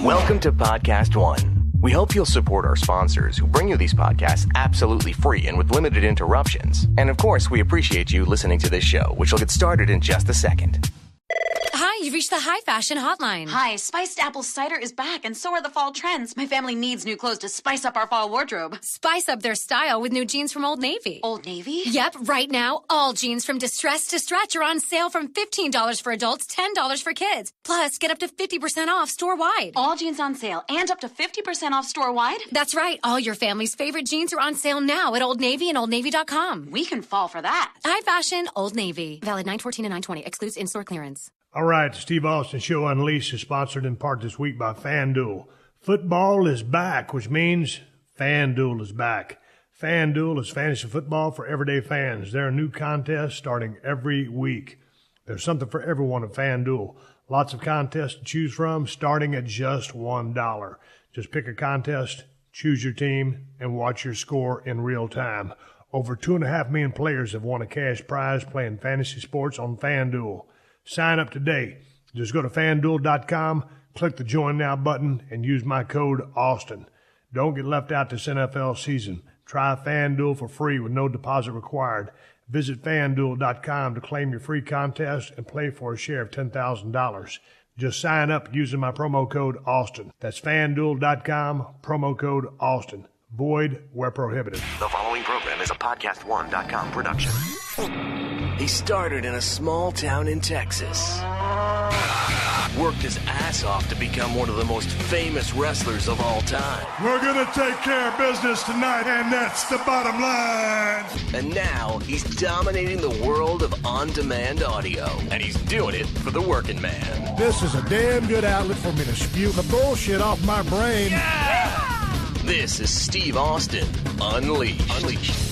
Welcome to Podcast One. We hope you'll support our sponsors who bring you these podcasts absolutely free and with limited interruptions. And of course, we appreciate you listening to this show, which will get started in just a second. Hi, you've reached the High Fashion Hotline. Hi, spiced apple cider is back, and so are the fall trends. My family needs new clothes to spice up our fall wardrobe. Spice up their style with new jeans from Old Navy. Old Navy? Yep, right now, all jeans from Distress to Stretch are on sale from $15 for adults, $10 for kids. Plus, get up to 50% off store-wide. All jeans on sale and up to 50% off store-wide? That's right. All your family's favorite jeans are on sale now at Old Navy and OldNavy.com. We can fall for that. High Fashion, Old Navy. Valid 9/14 and 9/20. Excludes in-store clearance. All right, the Steve Austin Show Unleashed is sponsored in part this week by FanDuel. Football is back, which means FanDuel is back. FanDuel is fantasy football for everyday fans. There are new contests starting every week. There's something for everyone at FanDuel. Lots of contests to choose from, starting at just $1. Just pick a contest, choose your team, and watch your score in real time. Over 2.5 million players have won a cash prize playing fantasy sports on FanDuel. Sign up today. Just go to FanDuel.com, click the Join Now button, and use my code AUSTIN. Don't get left out this NFL season. Try FanDuel for free with no deposit required. Visit FanDuel.com to claim your free contest and play for a share of $10,000. Just sign up using my promo code AUSTIN. That's FanDuel.com, promo code AUSTIN. Void where prohibited. The following program is a PodcastOne.com production. He started in a small town in Texas. Worked his ass off to become one of the most famous wrestlers of all time. We're going to take care of business tonight, and that's the bottom line. And now he's dominating the world of on-demand audio. And he's doing it for the working man. This is a damn good outlet for me to spew the bullshit off my brain. Yeah! This is Steve Austin Unleashed.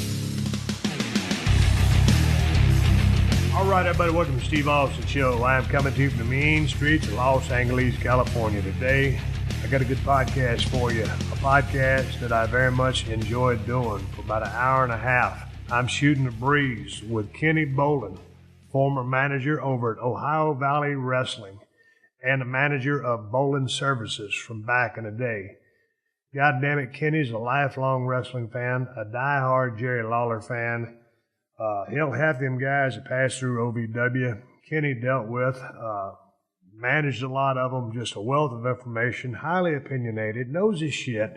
All right, everybody, welcome to Steve Austin Show. I am coming to you from the mean streets of Los Angeles, California. Today, I got a good podcast for you, a podcast that I very much enjoyed doing for about an hour and a half. I'm shooting the breeze with Kenny Bolin, former manager over at Ohio Valley Wrestling and the manager of Bolin Services from back in the day. God damn it, Kenny's a lifelong wrestling fan, a diehard Jerry Lawler fan. Hell, half them guys that passed through OVW, Kenny dealt with, managed a lot of them, just a wealth of information, highly opinionated, knows his shit,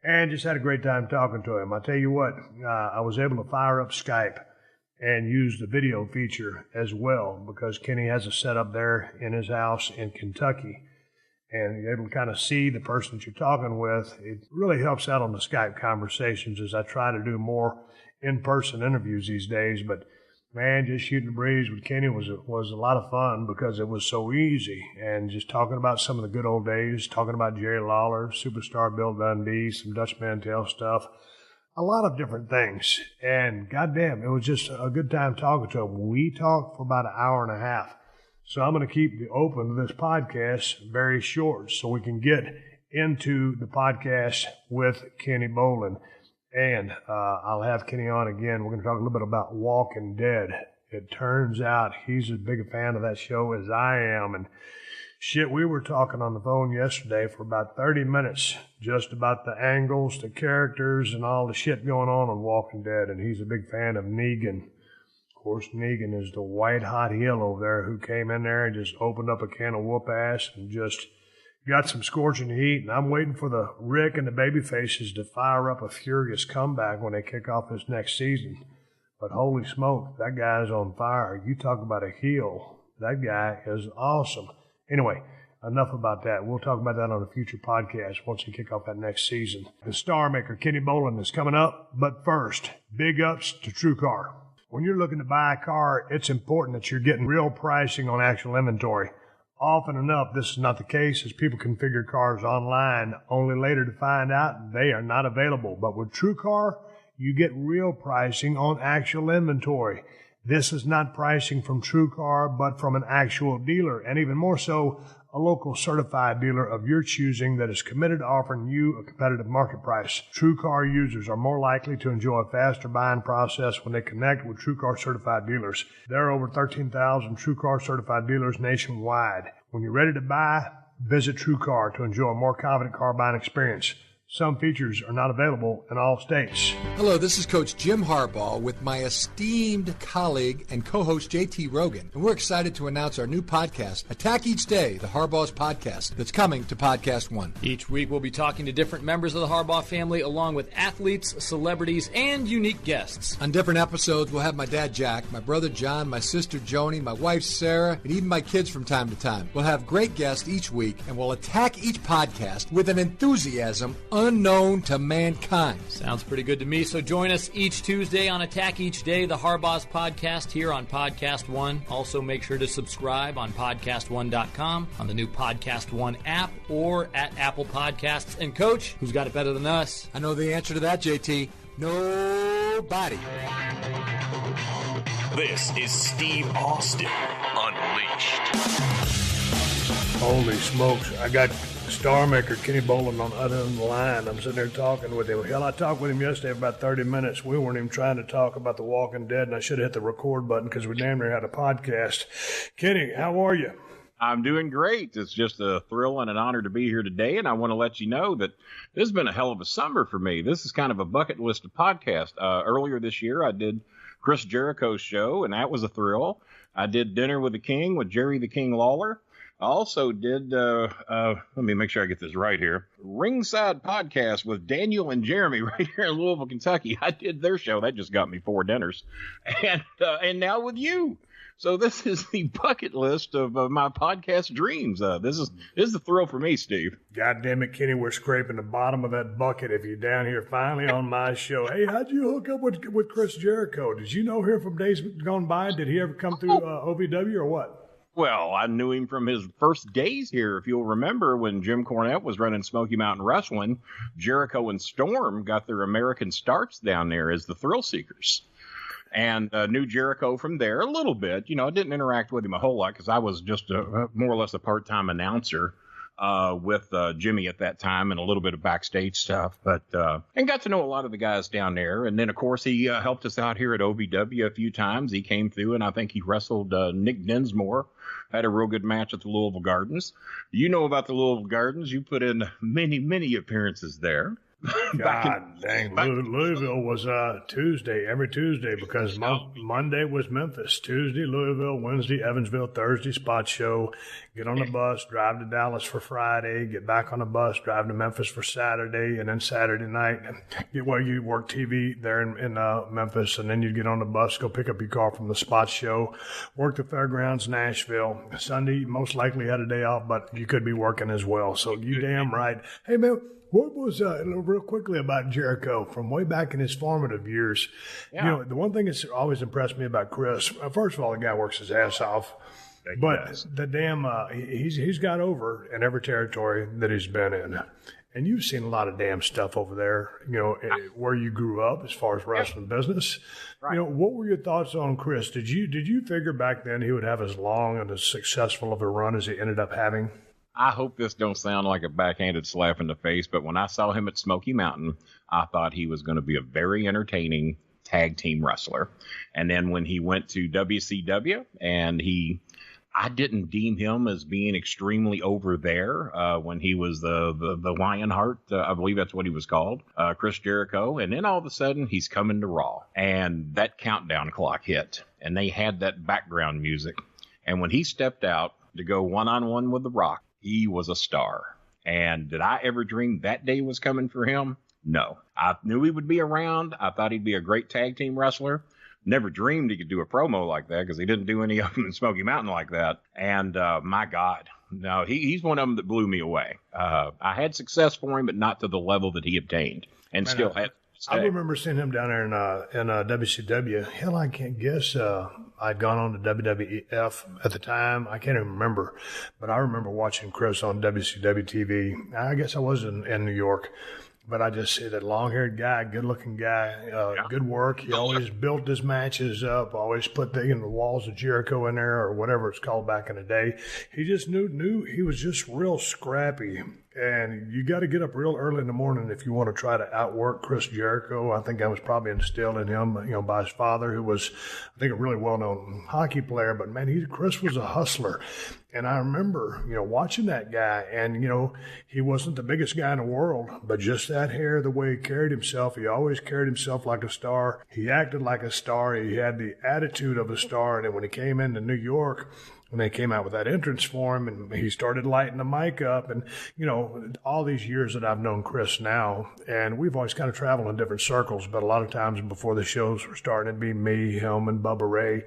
and just had a great time talking to him. I tell you what, I was able to fire up Skype and use the video feature as well because Kenny has a setup there in his house in Kentucky, and you're able to kind of see the person that you're talking with. It really helps out on the Skype conversations as I try to do more in-person interviews these days, but man, just shooting the breeze with Kenny was a lot of fun because it was so easy, and just talking about some of the good old days, talking about Jerry Lawler, superstar Bill Dundee, some Dutch Mantel stuff, a lot of different things, and goddamn, it was just a good time talking to him. We talked for about an hour and a half, so I'm going to keep the open of this podcast very short so we can get into the podcast with Kenny Bolin. And I'll have Kenny on again. We're going to talk a little bit about Walking Dead. It turns out he's as big a fan of that show as I am. And shit, we were talking on the phone yesterday for about 30 minutes just about the angles, the characters, and all the shit going on Walking Dead. And he's a big fan of Negan. Of course, Negan is the white hot heel over there who came in there and just opened up a can of whoop ass and just got some scorching heat, and I'm waiting for the Rick and the Babyfaces to fire up a furious comeback when they kick off this next season. But holy smoke, that guy's on fire. You talk about a heel. That guy is awesome. Anyway, enough about that. We'll talk about that on a future podcast once we kick off that next season. The Starmaker, Kenny Bolin, is coming up. But first, big ups to TrueCar. When you're looking to buy a car, it's important that you're getting real pricing on actual inventory. Often enough, this is not the case as people configure cars online, only later to find out they are not available. But with TrueCar, you get real pricing on actual inventory. This is not pricing from TrueCar, but from an actual dealer, and even more so, a local certified dealer of your choosing that is committed to offering you a competitive market price. TrueCar users are more likely to enjoy a faster buying process when they connect with TrueCar certified dealers. There are over 13,000 TrueCar certified dealers nationwide. When you're ready to buy, Visit TrueCar to enjoy a more confident car buying experience. Some features are not available in all states. Hello, this is Coach Jim Harbaugh with my esteemed colleague and co-host JT Rogan, and we're excited to announce our new podcast, Attack Each Day, the Harbaugh's podcast, that's coming to Podcast One. Each week we'll be talking to different members of the Harbaugh family, along with athletes, celebrities, and unique guests. On different episodes, we'll have my dad Jack, my brother John, my sister Joni, my wife Sarah, and even my kids from time to time. We'll have great guests each week, and we'll attack each podcast with an enthusiasm unknown to mankind. Sounds pretty good to me. So join us each Tuesday on Attack Each Day, the Harbaugh's podcast here on Podcast One. Also make sure to subscribe on podcastone.com, on the new Podcast One app, or at Apple Podcasts. And Coach, who's got it better than us? I know the answer to that, JT. Nobody. This is Steve Austin Unleashed. Holy smokes. I got Starmaker, Kenny Bolin on the other end of the line. I'm sitting there talking with him. Hell, I talked with him yesterday for about 30 minutes. We weren't even trying to talk about The Walking Dead, and I should have hit the record button because we damn near had a podcast. Kenny, how are you? I'm doing great. It's just a thrill and an honor to be here today, and I want to let you know that this has been a hell of a summer for me. This is kind of a bucket list of podcasts. Earlier this year, I did Chris Jericho's show, and that was a thrill. I did Dinner with the King with Jerry the King Lawler. I also did, let me make sure I get this right here, Ringside Podcast with Daniel and Jeremy right here in Louisville, Kentucky. I did their show. That just got me 4 dinners. And now with you. So this is the bucket list of my podcast dreams. This is a thrill for me, Steve. God damn it, Kenny, we're scraping the bottom of that bucket if you're down here finally on my show. Hey, how'd you hook up with Chris Jericho? Did you know him from days gone by? Did he ever come through OVW or what? Well, I knew him from his first days here. If you'll remember, when Jim Cornette was running Smoky Mountain Wrestling, Jericho and Storm got their American starts down there as the Thrill Seekers. And knew Jericho from there a little bit. You know, I didn't interact with him a whole lot because I was just more or less a part-time announcer with Jimmy at that time and a little bit of backstage stuff. But and got to know a lot of the guys down there. And then, of course, he helped us out here at OVW a few times. He came through, and I think he wrestled Nick Dinsmore. Had a real good match at the Louisville Gardens. You know about the Louisville Gardens. You put in many, many appearances there. God dang, Louisville was Tuesday, every Tuesday, because Monday was Memphis, Tuesday Louisville, Wednesday Evansville, Thursday Spot Show, get on the bus, drive to Dallas for Friday, get back on the bus, drive to Memphis for Saturday, and then Saturday night, you work TV there in Memphis, and then you get on the bus, go pick up your car from the Spot Show, work the Fairgrounds, Nashville. Sunday, most likely had a day off, but you could be working as well, so you damn right. Hey, man, what was, real quickly about Jericho from way back in his formative years? Yeah. You know, the one thing that's always impressed me about Chris, first of all, the guy works his ass off. But the damn, he's got over in every territory that he's been in. And you've seen a lot of damn stuff over there, you know, where you grew up as far as wrestling business. Right. You know, what were your thoughts on Chris? Did you figure back then he would have as long and as successful of a run as he ended up having? I hope this don't sound like a backhanded slap in the face, but when I saw him at Smoky Mountain, I thought he was going to be a very entertaining tag team wrestler. And then when he went to WCW, and I didn't deem him as being extremely over there when he was the Lionheart, I believe that's what he was called, Chris Jericho. And then all of a sudden, he's coming to Raw, and that countdown clock hit, and they had that background music. And when he stepped out to go one-on-one with The Rock, he was a star. And did I ever dream that day was coming for him? No. I knew he would be around. I thought he'd be a great tag team wrestler. Never dreamed he could do a promo like that because he didn't do any of them in Smoky Mountain like that. And my God, no, he's one of them that blew me away. I had success for him, but not to the level that he obtained, and still had. I remember seeing him down there in WCW. Hell, I can't guess. I'd gone on to WWF at the time. I can't even remember. But I remember watching Chris on WCW TV. I guess I was in New York. But I just see that long-haired guy, good-looking guy, good work. He always built his matches up, always put the walls of Jericho in there or whatever it's called back in the day. He just knew he was just real scrappy And you got to get up real early in the morning if you want to try to outwork Chris Jericho. I think that was probably instilled in him, by his father, who was, I think, a really well-known hockey player. But, man, Chris was a hustler. And I remember, watching that guy, and, he wasn't the biggest guy in the world, but just that hair, the way he carried himself, he always carried himself like a star. He acted like a star. He had the attitude of a star. And then when he came into New York, when they came out with that entrance for him, and he started lighting the mic up, and, all these years that I've known Chris now, and we've always kind of traveled in different circles, but a lot of times before the shows were starting, it'd be me, him, and Bubba Ray,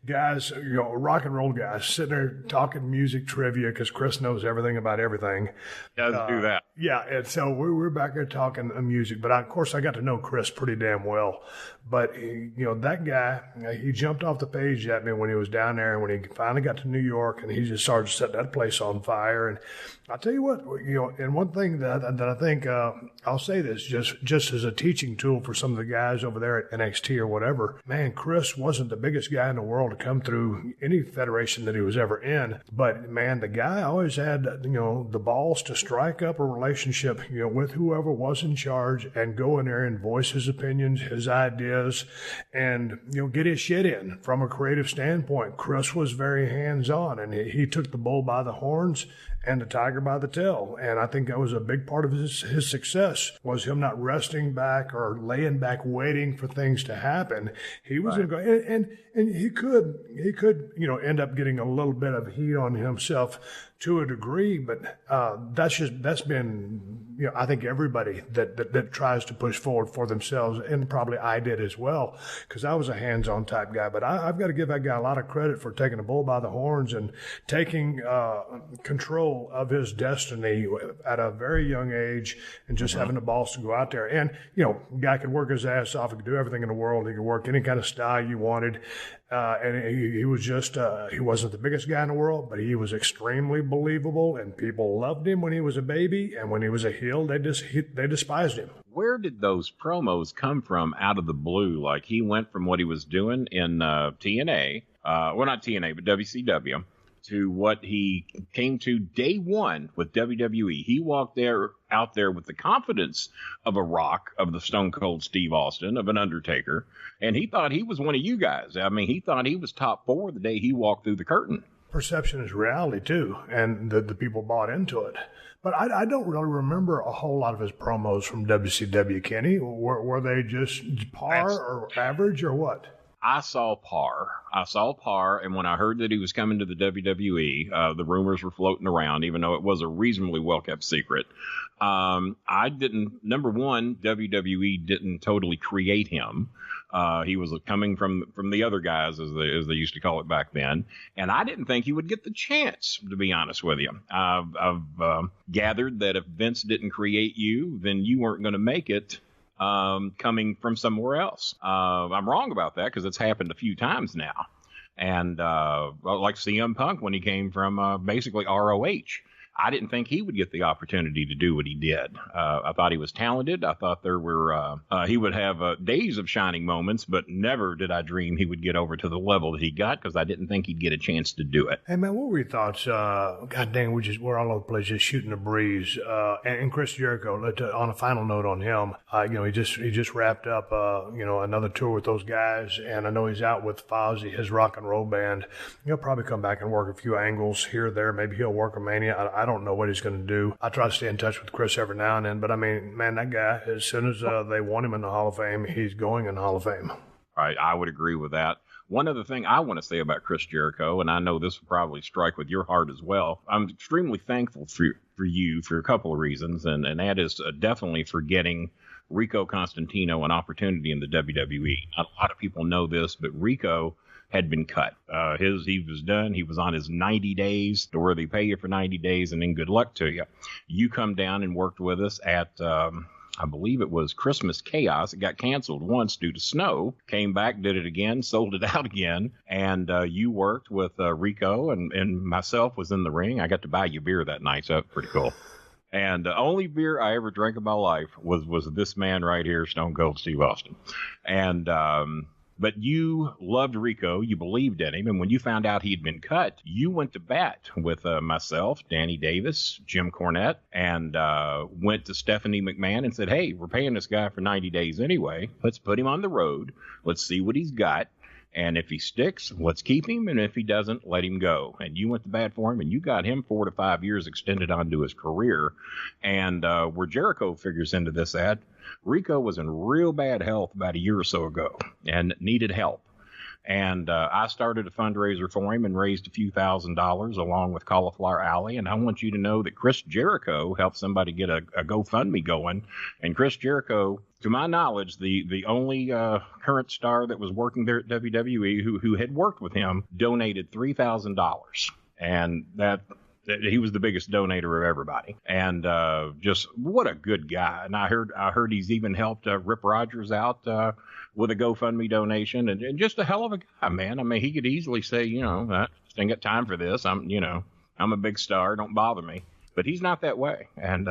guys, rock and roll guys, sitting there talking music trivia, because Chris knows everything about everything. Does do that. Yeah, and so we're back there talking music, but of course I got to know Chris pretty damn well. But, that guy, he jumped off the page at me when he was down there, and when he finally got to New York, and he just started setting that place on fire. And I'll tell you what, and one thing that I think, I'll say this just as a teaching tool for some of the guys over there at NXT or whatever, man, Chris wasn't the biggest guy in the world to come through any federation that he was ever in. But, man, the guy always had, the balls to strike up a relationship, with whoever was in charge and go in there and voice his opinions, his ideas, and, get his shit in from a creative standpoint. Chris was very hands-on, and he took the bull by the horns and the tiger by the tail. And I think that was a big part of his success, was him not resting back or laying back waiting for things to happen. He was going to go, and he could, end up getting a little bit of heat on himself to a degree, but that's been, I think everybody that tries to push forward for themselves, and probably I did as well, because I was a hands-on type guy. But I've got to give that guy a lot of credit for taking the bull by the horns and taking control of his destiny at a very young age, and just having the balls to go out there. And, guy could work his ass off. He could do everything in the world. He could work any kind of style you wanted. And he was just, he wasn't the biggest guy in the world, but he was extremely believable, and people loved him when he was a baby, and when he was a heel, they despised him. Where did those promos come from out of the blue? Like, he went from what he was doing in TNA, well, not TNA, but WCW, to what he came to day one with WWE. He walked out there with the confidence of a Rock, of the Stone Cold Steve Austin, of an Undertaker, and he thought he was one of you guys. I mean, he thought he was top four the day he walked through the curtain. Perception is reality, too, and the people bought into it. But I don't really remember a whole lot of his promos from WCW, Kenny. Were they just par or average or what? I saw par, and when I heard that he was coming to the WWE, the rumors were floating around, even though it was a reasonably well-kept secret. I didn't, number one, WWE didn't totally create him. He was coming from the other guys, as they used to call it back then, and I didn't think he would get the chance, to be honest with you. I've gathered that if Vince didn't create you, then you weren't going to make it. Coming from somewhere else. I'm wrong about that, because it's happened a few times now. And like CM Punk, when he came from basically ROH, I didn't think he would get the opportunity to do what he did. I thought he was talented. I thought there were he would have days of shining moments, but never did I dream he would get over to the level that he got, because I didn't think he'd get a chance to do it. Hey, man, what were your thoughts? God dang, we're all over the place, just shooting the breeze. And Chris Jericho, on a final note on him, he just wrapped up, another tour with those guys, and I know he's out with Fozzy, his rock and roll band. He'll probably come back and work a few angles here or there. Maybe he'll work a Mania. I don't know what he's going to do. I try to stay in touch with Chris every now and then, but I mean, man, that guy, as soon as they want him in the Hall of Fame, he's going in the Hall of Fame. Right, I would agree with that. One other thing I want to say about Chris Jericho, and I know this will probably strike with your heart as well, I'm extremely thankful for you for a couple of reasons, and that is definitely for getting Rico Constantino an opportunity in the WWE. A lot of people know this, but Rico had been cut. He was done. He was on his 90 days, to where they pay you for 90 days and then good luck to you. You come down and worked with us at, I believe it was Christmas Chaos. It got canceled once due to snow. Came back, did it again, sold it out again. And you worked with Rico, and myself was in the ring. I got to buy you beer that night, so that was pretty cool. And the only beer I ever drank in my life was this man right here, Stone Cold Steve Austin. And But you loved Rico. You believed in him. And when you found out he'd been cut, you went to bat with myself, Danny Davis, Jim Cornette, and went to Stephanie McMahon and said, hey, we're paying this guy for 90 days anyway. Let's put him on the road. Let's see what he's got. And if he sticks, let's keep him. And if he doesn't, let him go. And you went to bat for him, and you got him 4 to 5 years extended onto his career. And where Jericho figures into this at, Rico was in real bad health about a year or so ago and needed help. And I started a fundraiser for him and raised a few $1,000s along with Cauliflower Alley. And I want you to know that Chris Jericho helped somebody get a GoFundMe going. And Chris Jericho, to my knowledge, the only current star that was working there at WWE who had worked with him, donated $3,000. And that he was the biggest donator of everybody. And just what a good guy. And I heard he's even helped Rip Rogers out with a GoFundMe donation, and just a hell of a guy, man. I mean, he could easily say, I just ain't got time for this. I'm a big star. Don't bother me. But he's not that way. And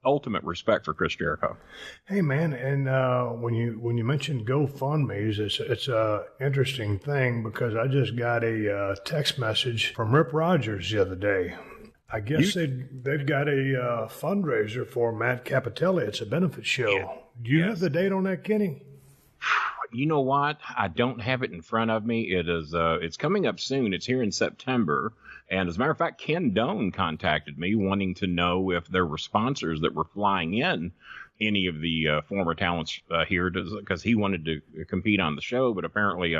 ultimate respect for Chris Jericho. Hey, man, and when you mentioned GoFundMes, it's a interesting thing because I just got a text message from Rip Rogers the other day. I guess they've got a fundraiser for Matt Capitelli. It's a benefit show. Yeah. Do you have the date on that, Kenny? You know what? I don't have it in front of me. It is. It's coming up soon. It's here in September. And as a matter of fact, Ken Doan contacted me wanting to know if there were sponsors that were flying in any of the former talents here because he wanted to compete on the show. But apparently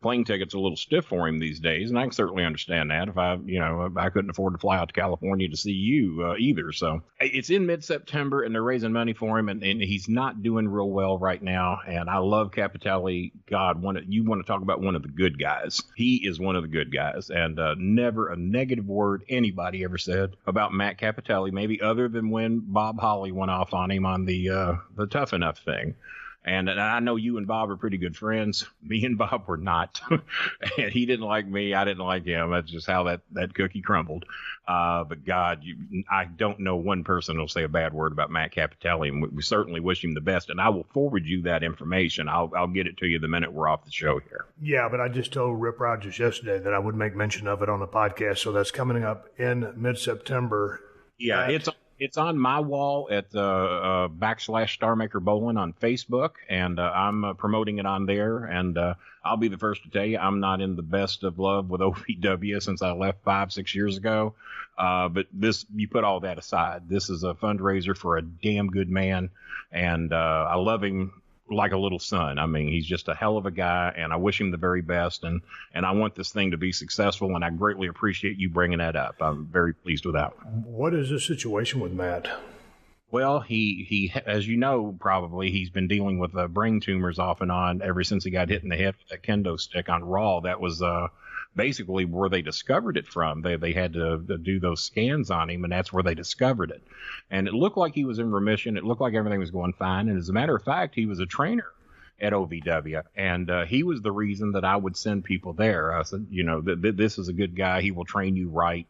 plane ticket's a little stiff for him these days. And I can certainly understand that if I couldn't afford to fly out to California to see you either. So it's in mid-September and they're raising money for him. And he's not doing real well right now. And I love Capitelli. God, you want to talk about one of the good guys. He is one of the good guys. And never a negative word anybody ever said about Matt Capitelli, maybe other than when Bob Holly went off on him on the Tough Enough thing. And I know you and Bob are pretty good friends. Me and Bob were not. And he didn't like me. I didn't like him. That's just how that cookie crumbled. But God, I don't know one person who'll say a bad word about Matt Capitelli. And we certainly wish him the best. And I will forward you that information. I'll get it to you the minute we're off the show here. Yeah, but I just told Rip Rogers yesterday that I would make mention of it on the podcast. So that's coming up in mid-September. Yeah, It's on my wall at /Starmaker Bolin on Facebook, and I'm promoting it on there. And I'll be the first to tell you, I'm not in the best of love with OVW since I left 5-6 years ago. But you put all that aside. This is a fundraiser for a damn good man, and I love him like a little son. I mean, he's just a hell of a guy, and I wish him the very best. And I want this thing to be successful, and I greatly appreciate you bringing that up. I'm very pleased with that. What is the situation with Matt? Well, he as you know, probably he's been dealing with brain tumors off and on ever since he got hit in the head with that kendo stick on Raw. That was basically where they discovered it from. They had to do those scans on him, and that's where they discovered it. And it looked like he was in remission. It looked like everything was going fine. And as a matter of fact, he was a trainer at OVW, and he was the reason that I would send people there. I said, this is a good guy. He will train you right.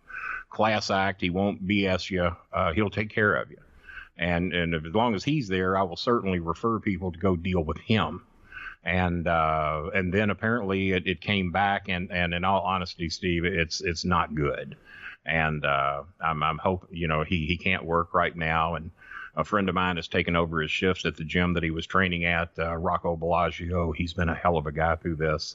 Class act. He won't BS you. He'll take care of you. And as long as he's there, I will certainly refer people to go deal with him. And then apparently it came back, and in all honesty, Steve, it's not good. And I'm hoping, he can't work right now. And a friend of mine has taken over his shifts at the gym that he was training at, Rocco Bellagio. He's been a hell of a guy through this.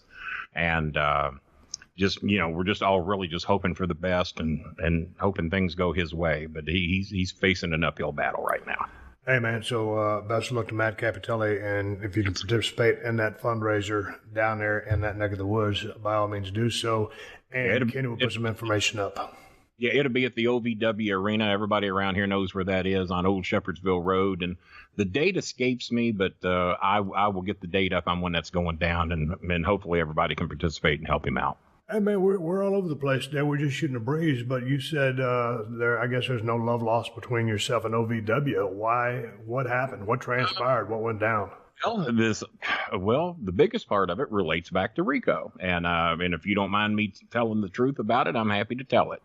And we're just all really just hoping for the best and hoping things go his way. But he's facing an uphill battle right now. Hey, man, so best of luck to Matt Capitelli, and if you can participate in that fundraiser down there in that neck of the woods, by all means do so. And Kenny will put some information up. Yeah, it'll be at the OVW Arena. Everybody around here knows where that is, on Old Shepherdsville Road. And the date escapes me, but I will get the date up on when that's going down, and hopefully everybody can participate and help him out. Hey, man, we're all over the place today. We're just shooting a breeze, but you said I guess there's no love lost between yourself and OVW. Why? What happened? What transpired? What went down? Well, the biggest part of it relates back to Rico. And if you don't mind me telling the truth about it, I'm happy to tell it.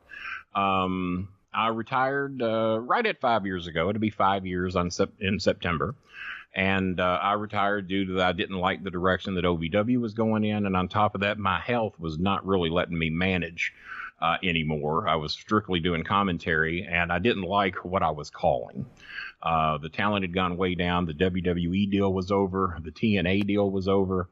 I retired right at 5 years ago. It'll be 5 years in September. And I retired due to that I didn't like the direction that OVW was going in. And on top of that, my health was not really letting me manage anymore. I was strictly doing commentary, and I didn't like what I was calling. The talent had gone way down. The WWE deal was over. The TNA deal was over.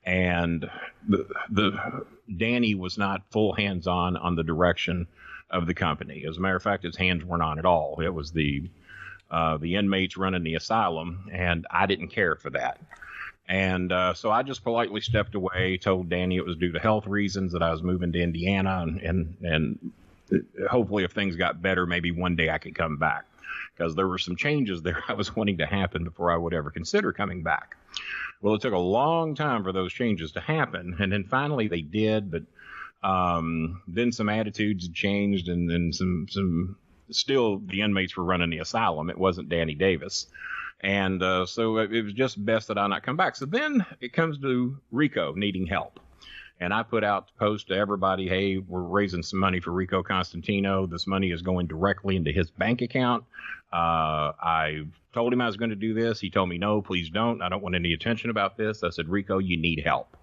And the Danny was not full hands-on on the direction of the company. As a matter of fact, his hands weren't on at all. It was the inmates running the asylum, and I didn't care for that. And so I just politely stepped away, told Danny it was due to health reasons that I was moving to Indiana, and hopefully if things got better, maybe one day I could come back, because there were some changes there I was wanting to happen before I would ever consider coming back. Well, it took a long time for those changes to happen, and then finally they did, but then some attitudes changed, and then some still the inmates were running the asylum. It wasn't Danny Davis. And so it was just best that I not come back. So then it comes to Rico needing help. And I put out the post to everybody, hey, we're raising some money for Rico Constantino. This money is going directly into his bank account. I told him I was going to do this. He told me, no, please don't. I don't want any attention about this. I said, Rico, you need help.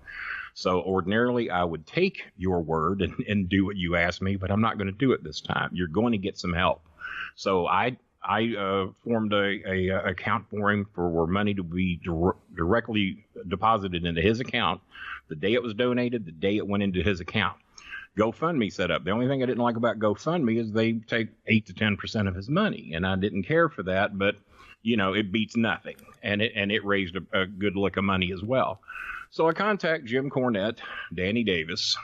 So ordinarily I would take your word and do what you asked me, but I'm not going to do it this time. You're going to get some help. So I formed a account for him for money to be directly deposited into his account the day it was donated, the day it went into his account. GoFundMe set up. The only thing I didn't like about GoFundMe is they take 8 to 10% of his money, and I didn't care for that, but you know, it beats nothing, and it raised a good lick of money as well. So I contact Jim Cornette, Danny Davis,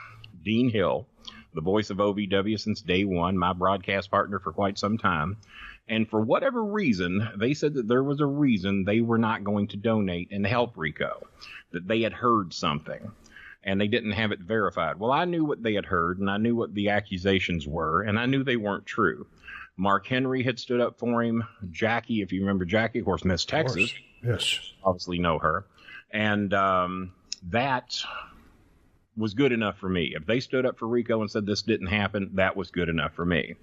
Dean Hill, the voice of OVW since day one, my broadcast partner for quite some time. And for whatever reason, they said that there was a reason they were not going to donate and help Rico, that they had heard something, and they didn't have it verified. Well, I knew what they had heard, and I knew what the accusations were, and I knew they weren't true. Mark Henry had stood up for him. Jackie, if you remember Jackie, of course, Miss Texas. Yes. Obviously know her. And that was good enough for me. If they stood up for Rico and said this didn't happen, that was good enough for me.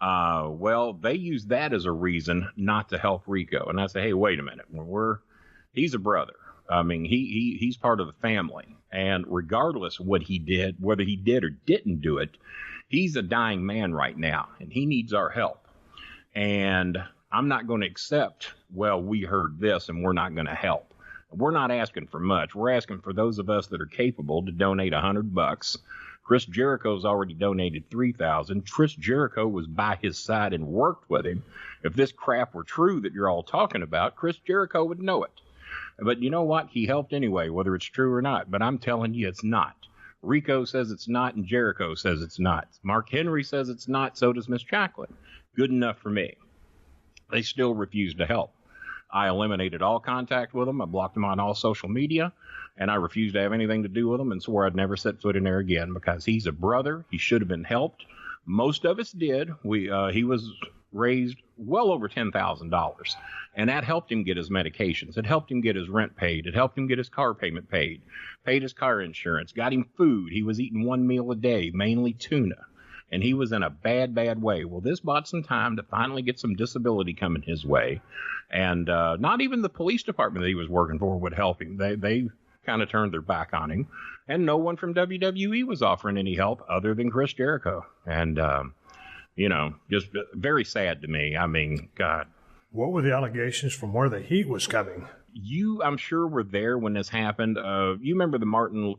Well, they used that as a reason not to help Rico. And I say, hey, wait a minute. He's a brother. I mean, he's part of the family. And regardless what he did, whether he did or didn't do it, he's a dying man right now, and he needs our help. And I'm not going to accept, well, we heard this and we're not going to help. We're not asking for much. We're asking for those of us that are capable to donate $100. Chris Jericho's already donated $3,000. Chris Jericho was by his side and worked with him. If this crap were true that you're all talking about, Chris Jericho would know it. But you know what? He helped anyway, whether it's true or not. But I'm telling you, it's not. Rico says it's not, and Jericho says it's not. Mark Henry says it's not, so does Miss Jacqueline. Good enough for me. They still refuse to help. I eliminated all contact with them. I blocked them on all social media, and I refused to have anything to do with them and swore I'd never set foot in there again, because he's a brother. He should have been helped. Most of us did. He was raised well over $10,000, and that helped him get his medications. It helped him get his rent paid. It helped him get his car payment paid his car insurance, got him food. He was eating one meal a day, mainly tuna, and he was in a bad way. Well, this bought some time to finally get some disability coming his way, and not even the police department that he was working for would help him. They kind of turned their back on him, and no one from WWE was offering any help other than Chris Jericho. And just very sad to me. I mean, God. What were the allegations from where the heat was coming? You, I'm sure, were there when this happened. You remember the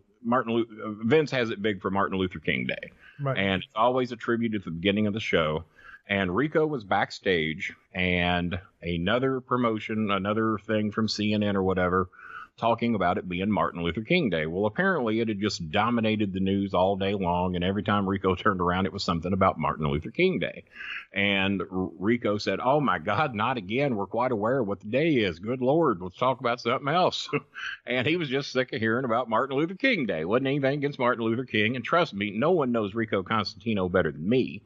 Vince has it big for Martin Luther King Day. Right. And it's always attributed to the beginning of the show. And Rico was backstage, and another promotion, another thing from CNN or whatever, talking about it being Martin Luther King Day. Well, apparently it had just dominated the news all day long, and every time Rico turned around, it was something about Martin Luther King Day. And Rico said, oh my God, not again. We're quite aware of what the day is. Good Lord, let's talk about something else. And he was just sick of hearing about Martin Luther King Day. Wasn't anything against Martin Luther King. And trust me, no one knows Rico Constantino better than me.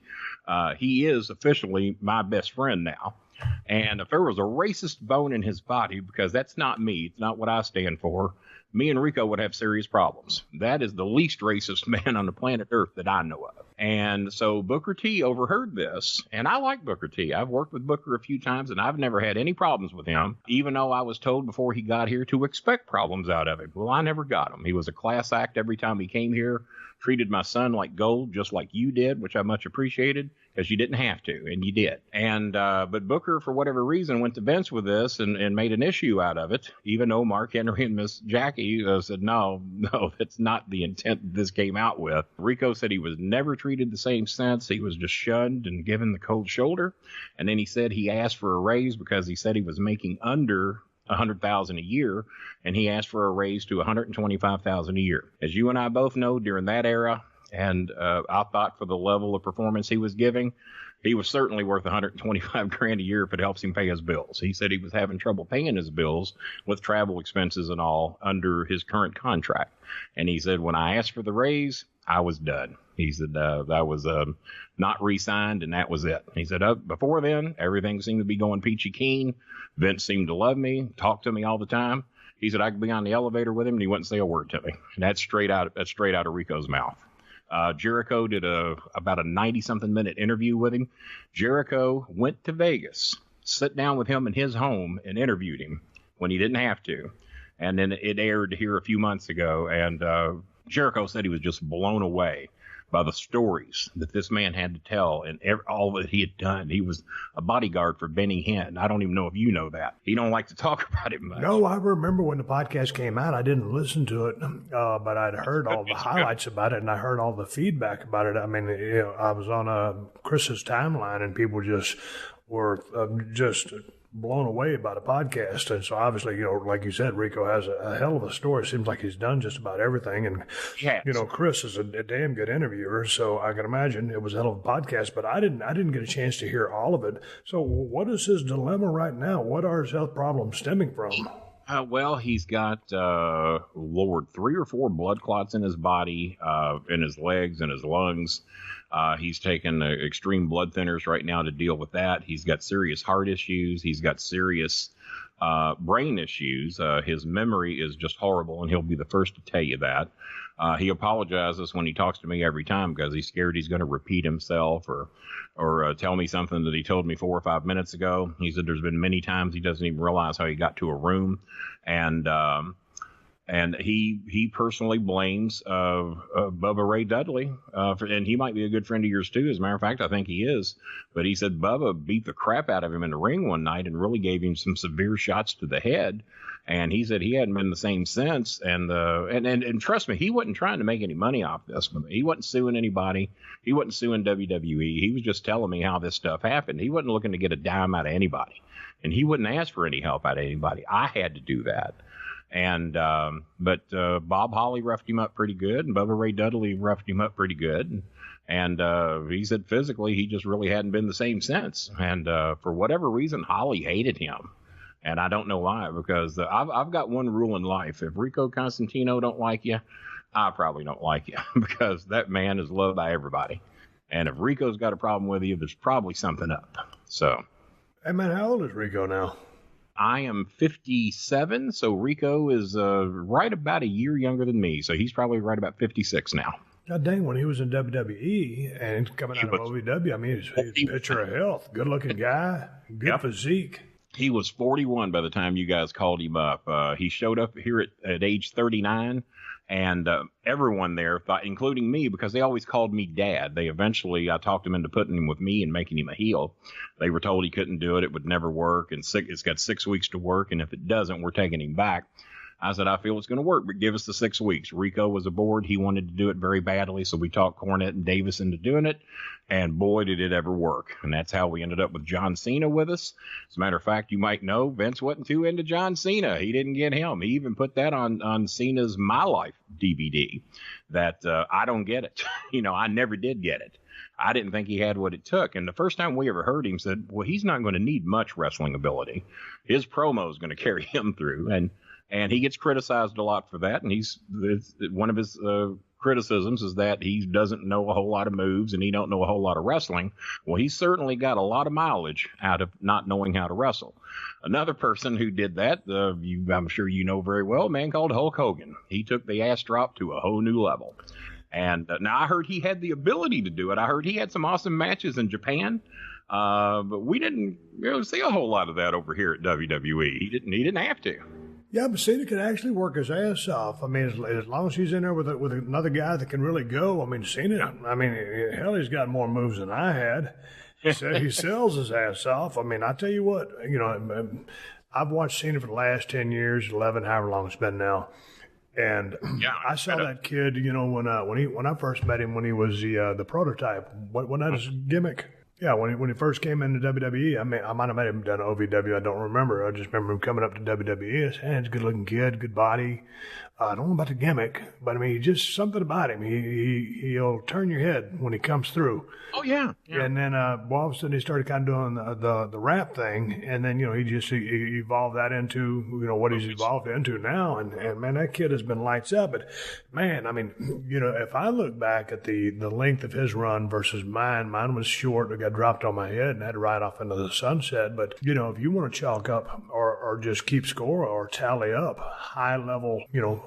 He is officially my best friend now. And if there was a racist bone in his body, because that's not me, it's not what I stand for, me and Rico would have serious problems. That is the least racist man on the planet Earth that I know of. And so Booker T overheard this, and I like Booker T. I've worked with Booker a few times, and I've never had any problems with him, even though I was told before he got here to expect problems out of him. Well, I never got them. He was a class act every time he came here, treated my son like gold, just like you did, which I much appreciated, because you didn't have to, and you did. And but Booker, for whatever reason, went to Vince with this and made an issue out of it, even though Mark Henry and Miss Jackie said, no, that's not the intent this came out with. Rico said he was never treated the same since. He was just shunned and given the cold shoulder. And then he said he asked for a raise because he said he was making under $100,000 a year, and he asked for a raise to $125,000 a year. As you and I both know, during that era, and I thought for the level of performance he was giving, he was certainly worth $125,000 a year if it helps him pay his bills. He said he was having trouble paying his bills with travel expenses and all under his current contract. And he said, when I asked for the raise, I was done. He said, I was not re-signed, and that was it. He said, before then, everything seemed to be going peachy keen. Vince seemed to love me, talk to me all the time. He said I could be on the elevator with him, and he wouldn't say a word to me. And that's straight out of Rico's mouth. Jericho did about a 90-something minute interview with him. Jericho went to Vegas, sat down with him in his home, and interviewed him when he didn't have to. And then it aired here a few months ago, and Jericho said he was just blown away by the stories that this man had to tell and all that he had done. He was a bodyguard for Benny Hinn. I don't even know if you know that. He don't like to talk about it much. No, I remember when the podcast came out. I didn't listen to it, but I'd heard all the highlights about it, and I heard all the feedback about it. I mean, I was on Chris's timeline, and people just were just blown away by the podcast. And so obviously, like you said, Rico has a hell of a story. It seems like he's done just about everything. And, Chris is a damn good interviewer. So I can imagine it was a hell of a podcast, but I didn't get a chance to hear all of it. So what is his dilemma right now? What are his health problems stemming from? Well, he's got, Lord, 3 or 4 blood clots in his body, in his legs, and his lungs. He's taken extreme blood thinners right now to deal with that. He's got serious heart issues. He's got serious brain issues. His memory is just horrible, and he'll be the first to tell you that. He apologizes when he talks to me every time because he's scared he's going to repeat himself or tell me something that he told me 4 or 5 minutes ago. He said there's been many times he doesn't even realize how he got to a room. And he personally blames Bubba Ray Dudley, and he might be a good friend of yours too. As a matter of fact, I think he is. But he said Bubba beat the crap out of him in the ring one night and really gave him some severe shots to the head. And he said he hadn't been the same since. And trust me, he wasn't trying to make any money off this. He wasn't suing anybody. He wasn't suing WWE. He was just telling me how this stuff happened. He wasn't looking to get a dime out of anybody, and he wouldn't ask for any help out of anybody. I had to do that. And but Bob Holly roughed him up pretty good, and Bubba Ray Dudley roughed him up pretty good. And he said physically he just really hadn't been the same since. And for whatever reason, Holly hated him. And I don't know why, because I've got one rule in life. If Rico Constantino don't like you, I probably don't like you, because that man is loved by everybody. And if Rico's got a problem with you, there's probably something up. So. Hey, man, how old is Rico now? I am 57, so Rico is right about a year younger than me, so he's probably right about 56 now. God dang, when he was in WWE and coming out of OVW, I mean, he's a picture of health, good-looking guy, good physique. He was 41 by the time you guys called him up. He showed up here at age 39, and everyone there thought, including me, because they always called me Dad. I talked him into putting him with me and making him a heel. They were told he couldn't do it. It would never work. And it's got 6 weeks to work. And if it doesn't, we're taking him back. I said, I feel it's going to work, but give us the 6 weeks. Rico was aboard. He wanted to do it very badly. So we talked Cornette and Davis into doing it. And boy, did it ever work. And that's how we ended up with John Cena with us. As a matter of fact, you might know Vince wasn't too into John Cena. He didn't get him. He even put that on Cena's My Life DVD that I don't get it. I never did get it. I didn't think he had what it took. And the first time we ever heard him said, well, he's not going to need much wrestling ability. His promo is going to carry him through. And he gets criticized a lot for that. And it's one of his criticisms is that he doesn't know a whole lot of moves and he don't know a whole lot of wrestling. Well, he's certainly got a lot of mileage out of not knowing how to wrestle. Another person who did that, I'm sure you know very well, a man called Hulk Hogan. He took the ass drop to a whole new level. And now I heard he had the ability to do it. I heard he had some awesome matches in Japan. But we didn't see a whole lot of that over here at WWE. He didn't have to. Yeah, but Cena can actually work his ass off. I mean, as long as he's in there with another guy that can really go. I mean, Cena, hell, he's got more moves than I had. He sells his ass off. I mean, I tell you what, I've watched Cena for the last 10 years, 11, however long it's been now. And I saw that kid, when I first met him, when he was the prototype. Wasn't that his gimmick? Yeah, when he first came into WWE, I might have met him done OVW. I don't remember. I just remember him coming up to WWE. He's a good-looking kid, good body. I don't know about the gimmick, but I mean, just something about him. He'll turn your head when he comes through. Oh yeah. And then all of a sudden he started kind of doing the rap thing, and then he evolved that into what he's evolved into now. And man, that kid has been lights up. But man, I mean, if I look back at the length of his run versus mine was short. It got dropped on my head and had to ride off into the sunset. But if you want to chalk up or just keep score or tally up high level,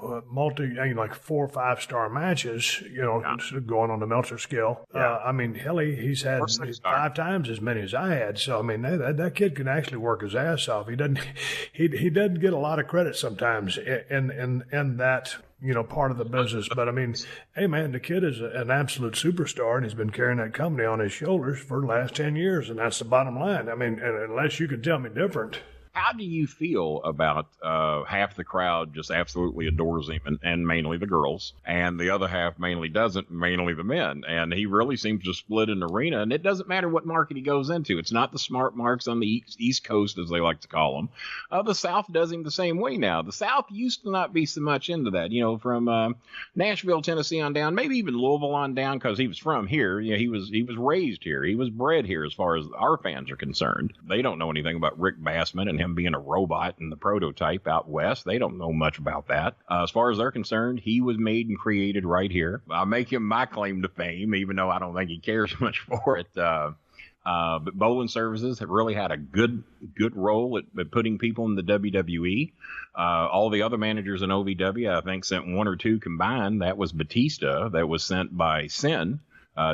like 4 or 5 star matches, going on the Meltzer scale. I mean, hell, he's had 5 times as many as I had. So I mean, that kid can actually work his ass off. He doesn't get a lot of credit sometimes in that part of the business. But I mean, hey man, the kid is an absolute superstar, and he's been carrying that company on his shoulders for the last 10 years, and that's the bottom line. I mean, unless you can tell me different. How do you feel about half the crowd just absolutely adores him, and mainly the girls, and the other half mainly doesn't, mainly the men? And he really seems to split an arena, and it doesn't matter what market he goes into. It's not the smart marks on the East Coast, as they like to call them. The South does him the same way now. The South used to not be so much into that, from Nashville, Tennessee on down, maybe even Louisville on down, because he was from here. He was raised here. He was bred here as far as our fans are concerned. They don't know anything about Rick Bassman and him being a robot and the prototype out west. They don't know much about that. As far as they're concerned, he was made and created right here. I'll make him my claim to fame, even though I don't think he cares much for it. But Bolin Services have really had a good role at putting people in the WWE. All the other managers in OVW, I think, sent 1 or 2 combined. That was Batista. That was sent by Sin,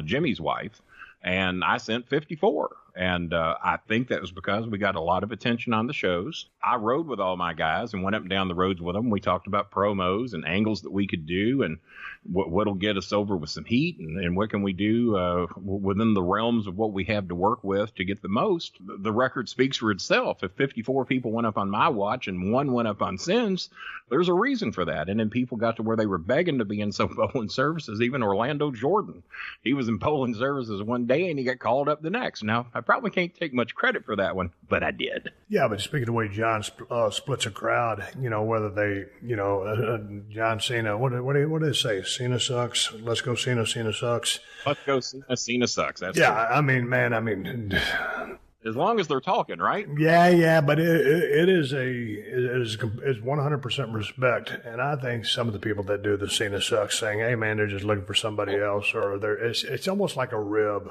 Jimmy's wife. And I sent 54. And I think that was because we got a lot of attention on the shows. I rode with all my guys and went up and down the roads with them. We talked about promos and angles that we could do and what'll get us over with some heat and what can we do within the realms of what we have to work with to get the most. The record speaks for itself. If 54 people went up on my watch and 1 went up on Sin's, there's a reason for that. And then people got to where they were begging to be in some Bolin Services. Even Orlando Jordan, he was in Bolin Services one day and he got called up the next. Now, I probably can't take much credit for that one, but I did. Yeah, but speaking of the way John splits a crowd, whether they, John Cena, what do they say? Cena sucks. Let's go Cena. Cena sucks. Let's go Cena. Cena sucks. That's true. I mean, man, as long as they're talking, right? Yeah, but it is 100% respect, and I think some of the people that do the Cena sucks saying, "Hey, man, they're just looking for somebody else," or it's almost like a rib,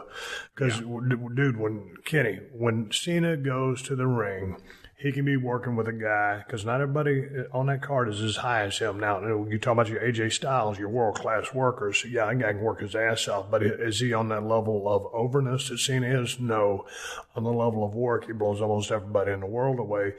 because dude, when Cena goes to the ring, he can be working with a guy, because not everybody on that card is as high as him. Now, you talk about your AJ Styles, your world-class workers. Yeah, that guy can work his ass off, but is he on that level of overness that Cena is? No. On the level of work, he blows almost everybody in the world away.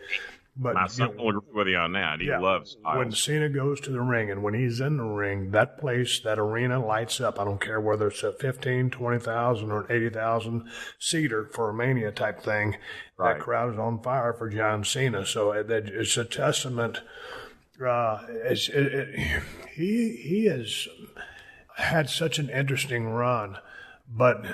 But my son will agree with you on that. He loves Styles. When Cena goes to the ring, and when he's in the ring, that place, that arena lights up. I don't care whether it's a 15, 20,000 or an 80,000 seater for a Mania type thing. Right. That crowd is on fire for John Cena. So it's a testament. He has had such an interesting run, but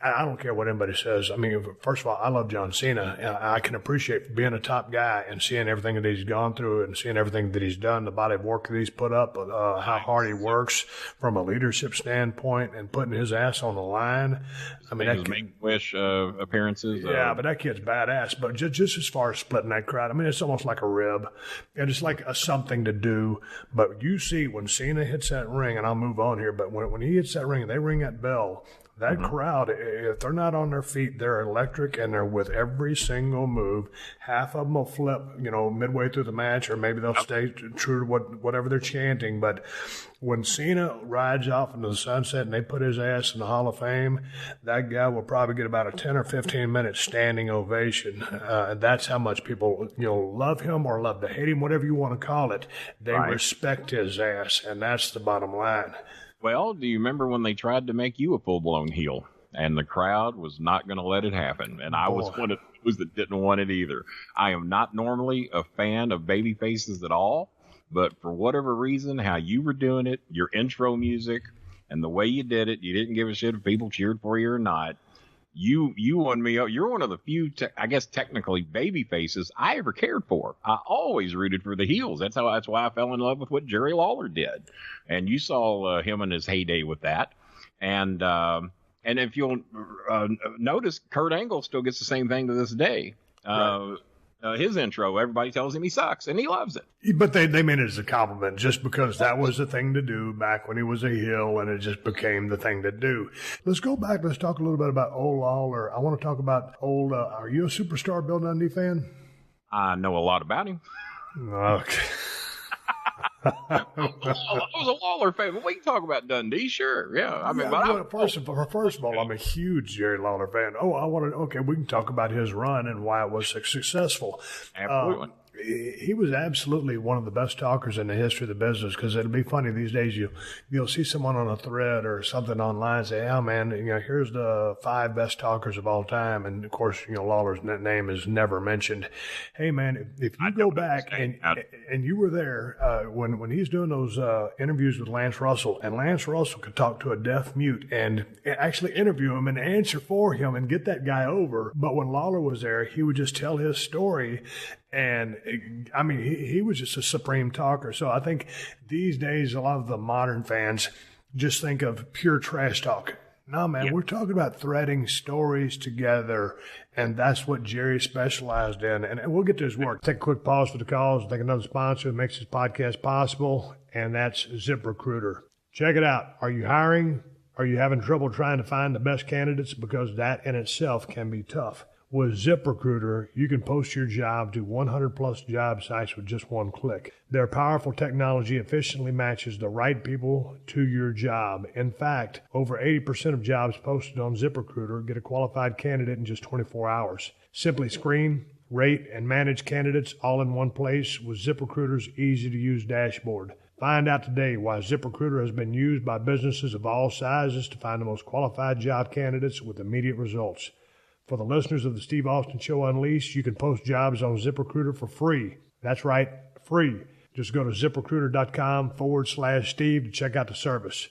I don't care what anybody says. I mean, first of all, I love John Cena. I can appreciate being a top guy and seeing everything that he's gone through and seeing everything that he's done, the body of work that he's put up, how hard he works from a leadership standpoint and putting his ass on the line. I mean, his Make-A-Wish appearances. Yeah, but that kid's badass. But just as far as splitting that crowd, I mean, it's almost like a rib. And it's like a something to do. But you see when Cena hits that ring, and I'll move on here, but when he hits that ring and they ring that bell, that crowd, if they're not on their feet, they're electric, and they're with every single move. Half of them will flip, midway through the match, or maybe they'll stay true to whatever they're chanting. But when Cena rides off into the sunset and they put his ass in the Hall of Fame, that guy will probably get about a 10 or 15 minute standing ovation. And that's how much people, love him or love to hate him, whatever you want to call it. They respect his ass, and that's the bottom line. Well, do you remember when they tried to make you a full-blown heel? And the crowd was not going to let it happen. And I was one of those that didn't want it either. I am not normally a fan of baby faces at all. But for whatever reason, how you were doing it, your intro music, and the way you did it, you didn't give a shit if people cheered for you or not. You won me up. You're one of the few, I guess, technically baby faces I ever cared for. I always rooted for the heels. That's why I fell in love with what Jerry Lawler did. And you saw him in his heyday with that. And if you'll notice, Kurt Angle still gets the same thing to this day. Right. His intro, everybody tells him he sucks, and he loves it. But they meant it as a compliment just because that was the thing to do back when he was a heel, and it just became the thing to do. Let's go back. Let's talk a little bit about old Lawler. I want to talk about are you a Superstar Bill Dundee fan? I know a lot about him. Okay. I was a Lawler fan, but we can talk about Dundee, sure. Yeah, I mean, first of all, I'm a huge Jerry Lawler fan. We can talk about his run and why it was successful. Absolutely. He was absolutely one of the best talkers in the history of the business, because it'll be funny these days. You'll see someone on a thread or something online say, "Oh man, here's the 5 best talkers of all time," and of course, Lawler's name is never mentioned. Hey man, if you go back and you were there when he's doing those interviews with Lance Russell, and Lance Russell could talk to a deaf mute and actually interview him and answer for him and get that guy over. But when Lawler was there, he would just tell his story. And I mean, he was just a supreme talker. So I think these days, a lot of the modern fans just think of pure trash talk. No, man, We're talking about threading stories together. And that's what Jerry specialized in. And we'll get to his work. Take a quick pause for the calls. Take another sponsor that makes this podcast possible. And that's ZipRecruiter. Check it out. Are you hiring? Are you having trouble trying to find the best candidates? Because that in itself can be tough. With ZipRecruiter, you can post your job to 100-plus job sites with just one click. Their powerful technology efficiently matches the right people to your job. In fact, over 80% of jobs posted on ZipRecruiter get a qualified candidate in just 24 hours. Simply screen, rate, and manage candidates all in one place with ZipRecruiter's easy-to-use dashboard. Find out today why ZipRecruiter has been used by businesses of all sizes to find the most qualified job candidates with immediate results. For the listeners of the Steve Austin Show Unleashed, you can post jobs on ZipRecruiter for free. That's right, free. Just go to ZipRecruiter.com/Steve to check out the service.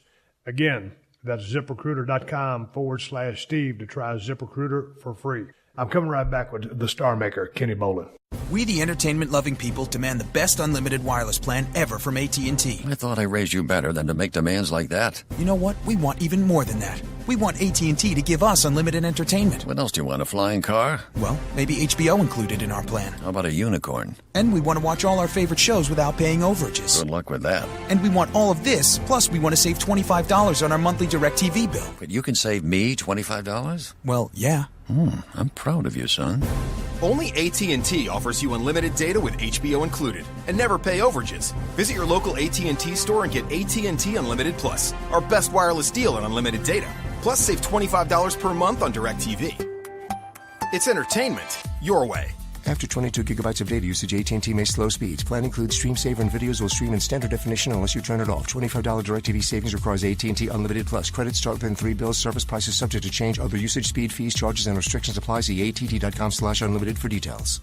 Again, that's ZipRecruiter.com/Steve to try ZipRecruiter for free. I'm coming right back with the Star Maker, Kenny Bolin. We, the entertainment-loving people, demand the best unlimited wireless plan ever from AT&T. I thought I raised you better than to make demands like that. You know what? We want even more than that. We want AT&T to give us unlimited entertainment. What else do you want, a flying car? Well, maybe HBO included in our plan. How about a unicorn? And we want to watch all our favorite shows without paying overages. Good luck with that. And we want all of this, plus we want to save $25 on our monthly DirecTV bill. But you can save me $25? Well, yeah. I'm proud of you, son. Only AT&T offers you unlimited data with HBO included and never pay overages. Visit your local AT&T store and get AT&T Unlimited Plus, our best wireless deal on unlimited data. Plus, save $25 per month on DirecTV. It's entertainment your way. After 22 gigabytes of data usage, AT&T may slow speeds. Plan includes Stream Saver and videos will stream in standard definition unless you turn it off. $25 DirecTV savings requires AT&T Unlimited Plus. Credits start within 3 bills. Service prices subject to change. Other usage, speed, fees, charges, and restrictions apply. See att.com/unlimited for details.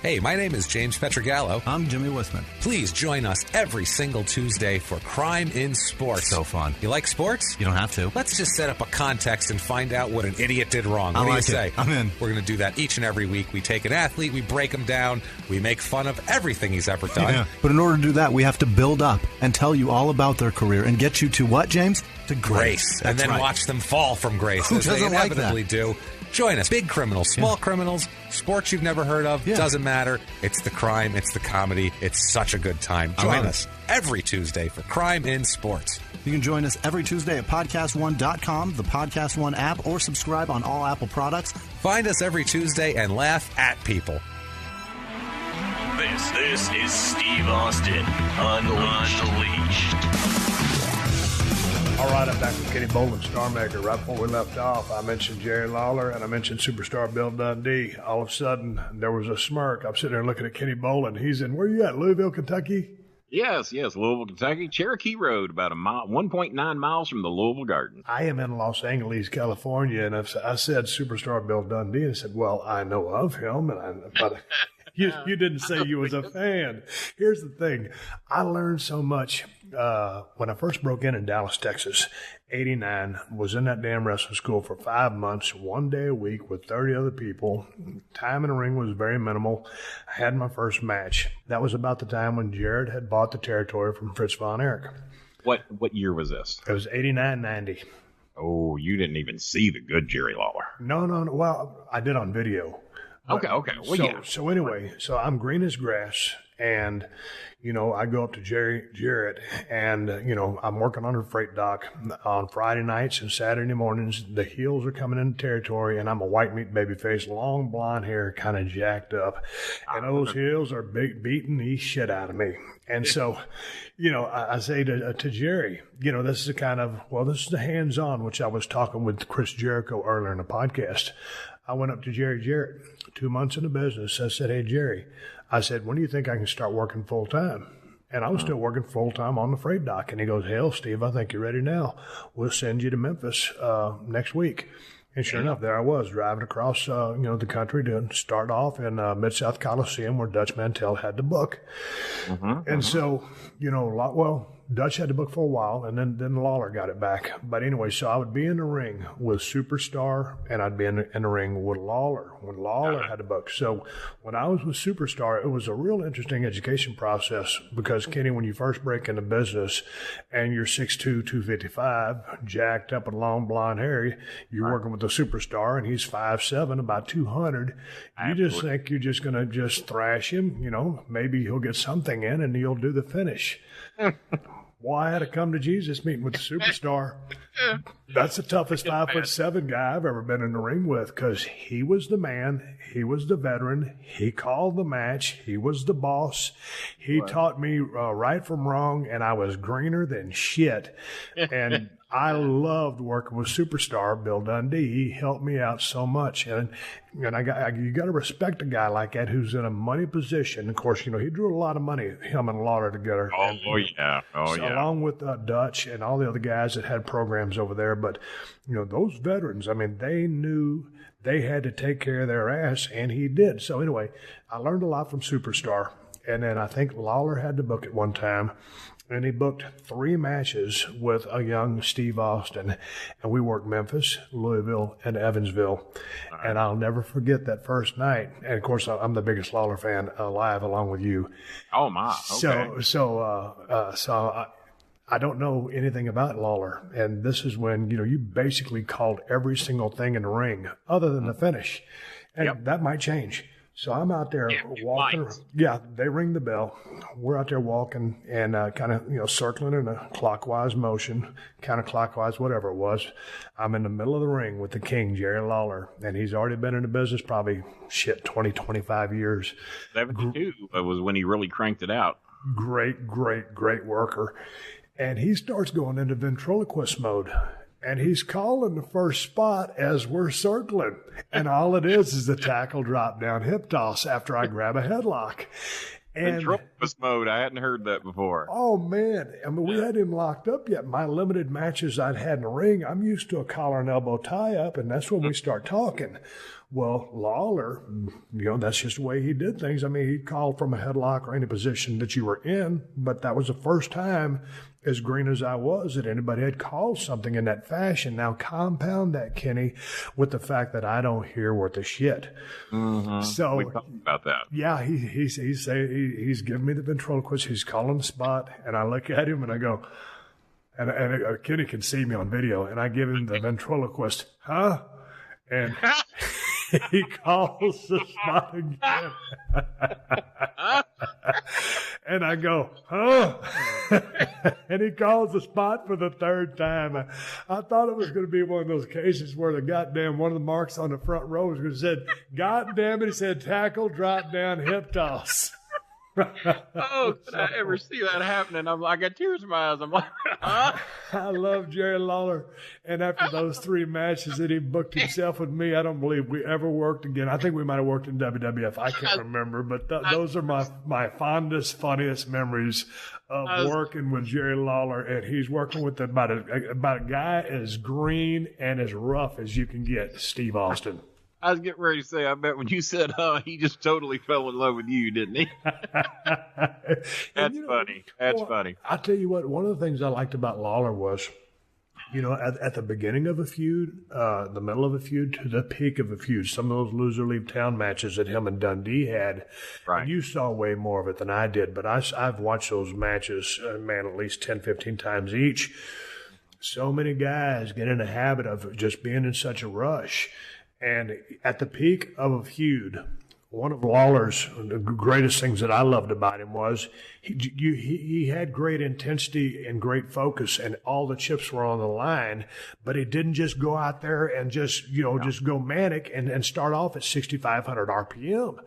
Hey, my name is James Petrogallo. I'm Jimmy Wisman. Please join us every single Tuesday for Crime in Sports. So fun. You like sports? You don't have to. Let's just set up a contest and find out what an idiot did wrong. What do you say? I'm in. We're going to do that each and every week. We take an athlete, we break him down, we make fun of everything he's ever done. Yeah. But in order to do that, we have to build up and tell you all about their career and get you to what, James? To grace. And then watch them fall from grace, Who as they doesn't like inevitably do. Join us. Big criminals, small criminals, sports you've never heard of. Doesn't matter. It's the crime. It's the comedy. It's such a good time. Join us every Tuesday for Crime in Sports. You can join us every Tuesday at podcast1.com, the Podcast One app, or subscribe on all Apple products. Find us every Tuesday and laugh at people. This is Steve Austin, Unleashed. All right, I'm back with Kenny Bolin, Starmaker. Right before we left off, I mentioned Jerry Lawler and I mentioned superstar Bill Dundee. All of a sudden, there was a smirk. I'm sitting there looking at Kenny Bolin. He's in, where you at, Louisville, Kentucky? Yes, Louisville, Kentucky. Cherokee Road, about 1.9 miles from the Louisville Garden. I am in Los Angeles, California, and I said superstar Bill Dundee, and I said, well, I know of him, but you didn't say you was a fan. Here's the thing. I learned so much when I first broke in Dallas, Texas, 89, was in that damn wrestling school for 5 months, 1 day a week with 30 other people. Time in the ring was very minimal. I had my first match. That was about the time when Jared had bought the territory from Fritz Von Erich. What year was this? It was 89-90. Oh, you didn't even see the good Jerry Lawler. No. Well, I did on video. Okay. Well, So anyway, I'm green as grass, and, I go up to Jarrett, and, I'm working on her freight dock on Friday nights and Saturday mornings. The heels are coming into territory, and I'm a white meat baby face, long blonde hair, kind of jacked up. And those heels are beating the shit out of me. And so, I say to Jerry, this is this is the hands-on, which I was talking with Chris Jericho earlier in the podcast. I went up to Jerry Jarrett, 2 months in the business. I said, hey, Jerry, I said, when do you think I can start working full-time? And I was still working full-time on the freight dock. And he goes, hell, Steve, I think you're ready now. We'll send you to Memphis next week. And sure enough, there I was driving across, the country to start off in Mid-South Coliseum where Dutch Mantel had the book. And so, Dutch had the book for a while, and then Lawler got it back. But anyway, so I would be in the ring with Superstar, and I'd be in the ring with Lawler when Lawler had the book. So when I was with Superstar, it was a real interesting education process because, Kenny, when you first break into business and you're 6'2", 255, jacked up and long blonde hair, you're working with a Superstar, and he's 5'7", about 200. You just think you're just going to just thrash him, maybe he'll get something in and you'll do the finish. Well, I had a come to Jesus meeting with the Superstar. That's the toughest 5'7" guy I've ever been in the ring with because he was the man. He was the veteran. He called the match. He was the boss. He taught me right from wrong, and I was greener than shit. And I loved working with Superstar Bill Dundee. He helped me out so much, and you got to respect a guy like that who's in a money position. Of course, he drew a lot of money, him and Lawler together. Along with Dutch and all the other guys that had programs over there. But those veterans, they knew they had to take care of their ass, and he did. So anyway, I learned a lot from Superstar, and then I think Lawler had the book at one time. And he booked 3 matches with a young Steve Austin. And we worked Memphis, Louisville, and Evansville. And I'll never forget that first night. And, of course, I'm the biggest Lawler fan alive along with you. Oh, my. Okay. So I don't know anything about Lawler. And this is when, you basically called every single thing in the ring other than the finish. And that might change. So I'm out there walking. Yeah, they ring the bell. We're out there walking and kind of, circling in a clockwise motion, counterclockwise, whatever it was. I'm in the middle of the ring with the king, Jerry Lawler, and he's already been in the business probably, 20, 25 years. 72 was when he really cranked it out. Great worker. And he starts going into ventriloquist mode. And he's calling the first spot as we're circling. And all it is the tackle drop down hip toss after I grab a headlock. And octopus mode. I hadn't heard that before. Oh, man. I mean, we had him locked up yet. My limited matches I'd had in the ring, I'm used to a collar and elbow tie-up, and that's when we start talking. Well, Lawler, that's just the way he did things. I mean, he'd call from a headlock or any position that you were in, but that was the first time, as green as I was, that anybody had called something in that fashion. Now, compound that, Kenny, with the fact that I don't hear worth a shit. Mm-hmm. So, we talked about that. Yeah, he's giving me the ventriloquist. He's calling the spot, and I look at him and I go, and Kenny can see me on video, and I give him the ventriloquist, huh? And he calls the spot again. And I go, huh? And he calls the spot for the third time. I thought it was going to be one of those cases where one of the marks on the front row was going to say, God damn it, he said tackle, drop down, hip toss. Oh, did I ever see that happening? I got tears in my eyes. I'm like, huh? I love Jerry Lawler. And after those 3 matches that he booked himself with me, I don't believe we ever worked again. I think we might have worked in WWF. I can't remember. But those are my fondest, funniest memories of working with Jerry Lawler. And he's working with about a guy as green and as rough as you can get, Steve Austin. I was getting ready to say, I bet when you said, he just totally fell in love with you, didn't he? That's funny. That's funny. I tell you what, one of the things I liked about Lawler was, at the beginning of a feud, the middle of a feud, to the peak of a feud, some of those loser leave town matches that him and Dundee had, right. You saw way more of it than I did, but I've watched those matches, at least 10, 15 times each. So many guys get in the habit of just being in such a rush. And at the peak of a feud, one of Lawler's the greatest things that I loved about him was he had great intensity and great focus, and all the chips were on the line. But he didn't just go out there and just go manic and start off at 6,500 RPM.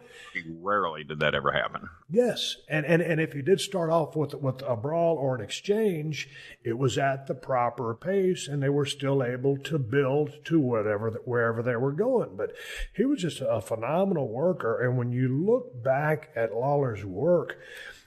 Rarely did that ever happen. Yes, and if he did start off with a brawl or an exchange, it was at the proper pace, and they were still able to build to wherever they were going. But he was just a phenomenal worker, and when you look back at Lawler's work,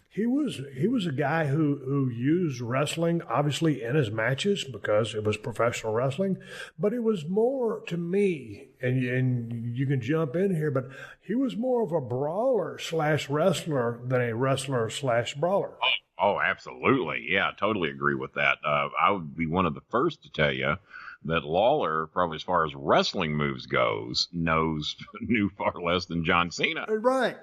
he was a guy who used wrestling, obviously, in his matches because it was professional wrestling, but it was more, to me, and you can jump in here, but he was more of a brawler/wrestler than a wrestler/brawler. Oh, absolutely. Yeah, I totally agree with that. I would be one of the first to tell you that Lawler, probably as far as wrestling moves knew far less than John Cena. Right.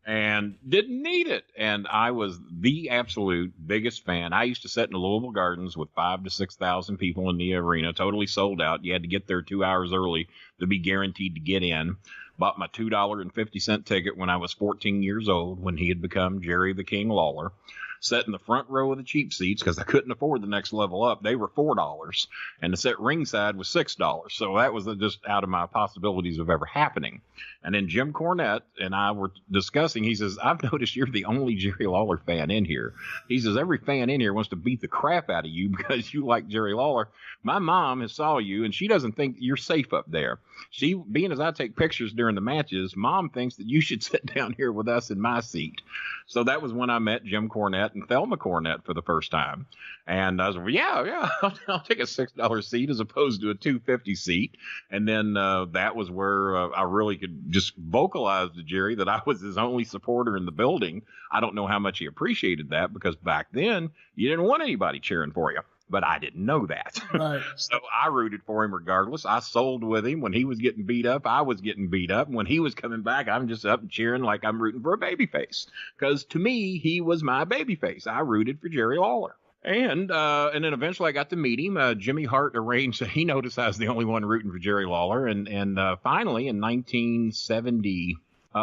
And didn't need it. And I was the absolute biggest fan. I used to sit in the Louisville Gardens with 5,000 to 6,000 people in the arena, totally sold out. You had to get there 2 hours early to be guaranteed to get in. Bought my $2.50 ticket when I was 14 years old, when he had become Jerry the King Lawler. Sat in the front row of the cheap seats because I couldn't afford the next level up. They were $4, and to sit ringside was $6. So that was just out of my possibilities of ever happening. And then Jim Cornette and I were discussing. He says, I've noticed you're the only Jerry Lawler fan in here. He says, every fan in here wants to beat the crap out of you because you like Jerry Lawler. My mom has saw you, and she doesn't think you're safe up there. She, being as I take pictures during the matches, Mom thinks that you should sit down here with us in my seat. So that was when I met Jim Cornette and Thelma Cornette for the first time. And I was like, yeah, I'll take a $6 seat as opposed to a $2.50 seat. And then that was where I really could just vocalize to Jerry that I was his only supporter in the building. I don't know how much he appreciated that, because back then you didn't want anybody cheering for you. But I didn't know that. Right. So I rooted for him regardless. I sold with him. When he was getting beat up, I was getting beat up. When he was coming back, I'm just up and cheering like I'm rooting for a babyface. Because to me, he was my babyface. I rooted for Jerry Lawler. And then eventually I got to meet him. Jimmy Hart arranged, he noticed I was the only one rooting for Jerry Lawler. And finally in 1970,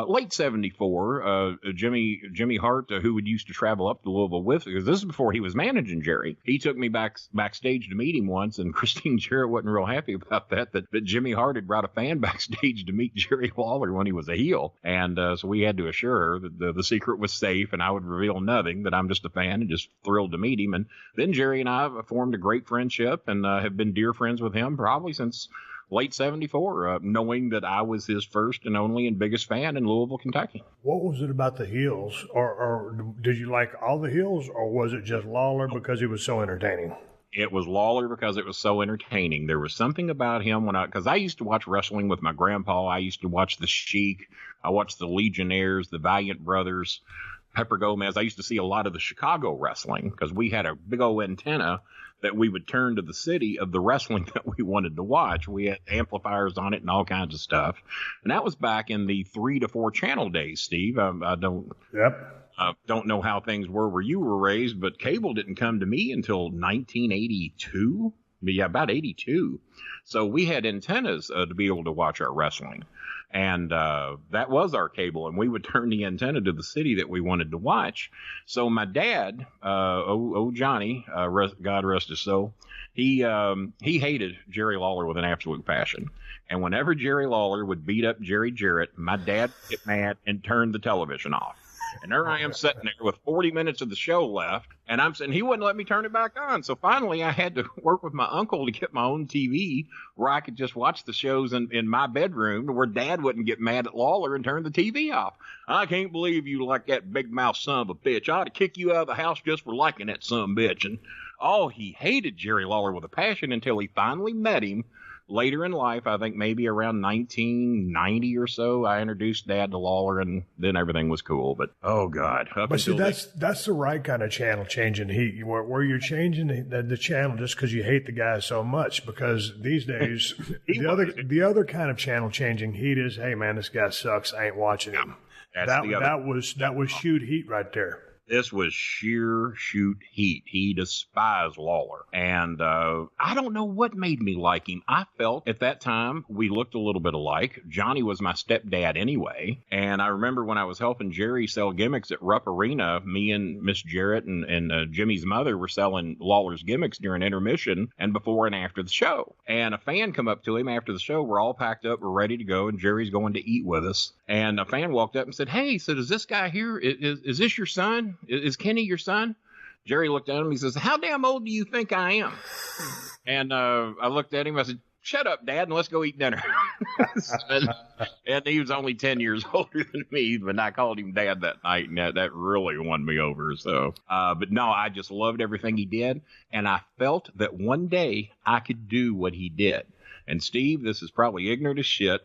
late 74, Jimmy Hart, who would used to travel up to Louisville with, because this is before he was managing Jerry. He took me backstage to meet him once, and Christine Jarrett wasn't real happy about that Jimmy Hart had brought a fan backstage to meet Jerry Lawler when he was a heel. And so we had to assure her that the secret was safe, and I would reveal nothing, that I'm just a fan and just thrilled to meet him. And then Jerry and I formed a great friendship and have been dear friends with him probably since late 74, knowing that I was his first and only and biggest fan in Louisville, Kentucky. What was it about the heels? Or did you like all the heels, or was it just Lawler because he was so entertaining? It was Lawler because it was so entertaining. There was something about him because I used to watch wrestling with my grandpa. I used to watch the Sheik. I watched the Legionnaires, the Valiant Brothers, Pepper Gomez. I used to see a lot of the Chicago wrestling because we had a big old antenna that we would turn to the city of the wrestling that we wanted to watch. We had amplifiers on it and all kinds of stuff. And that was back in the 3 to 4 channel days, Steve. I don't know how things were where you were raised, but cable didn't come to me until 1982. Yeah, about 82. So we had antennas to be able to watch our wrestling. And that was our cable, and we would turn the antenna to the city that we wanted to watch. So my dad, Johnny, God rest his soul, he hated Jerry Lawler with an absolute passion. And whenever Jerry Lawler would beat up Jerry Jarrett, my dad would get mad and turn the television off. And there I am sitting there with 40 minutes of the show left, and I'm saying he wouldn't let me turn it back on. So finally I had to work with my uncle to get my own TV where I could just watch the shows in my bedroom where Dad wouldn't get mad at Lawler and turn the TV off. I can't believe you like that big mouth son of a bitch. I ought to kick you out of the house just for liking that son of a bitch. And he hated Jerry Lawler with a passion until he finally met him. Later in life, I think maybe around 1990 or so, I introduced Dad to Lawler, and then everything was cool. But, oh, God. But see, that's the right kind of channel changing heat, where you're changing the channel just because you hate the guy so much. Because these days, the other kind of channel changing heat is, hey, man, this guy sucks. I ain't watching him. That was shoot heat right there. This was sheer shoot heat. He despised Lawler. And I don't know what made me like him. I felt at that time we looked a little bit alike. Johnny was my stepdad anyway. And I remember when I was helping Jerry sell gimmicks at Rupp Arena, me and Miss Jarrett and Jimmy's mother were selling Lawler's gimmicks during intermission and before and after the show. And a fan come up to him after the show. We're all packed up. We're ready to go. And Jerry's going to eat with us. And a fan walked up and said, "Hey, so does this guy here, is this your son? Is Kenny your son?" Jerry looked at him. He says, "How damn old do you think I am?" And I looked at him. I said, "Shut up, Dad, and let's go eat dinner." And he was only 10 years older than me, but I called him Dad that night, and that really won me over. So, but no, I just loved everything he did, and I felt that one day I could do what he did. And Steve, this is probably ignorant as shit,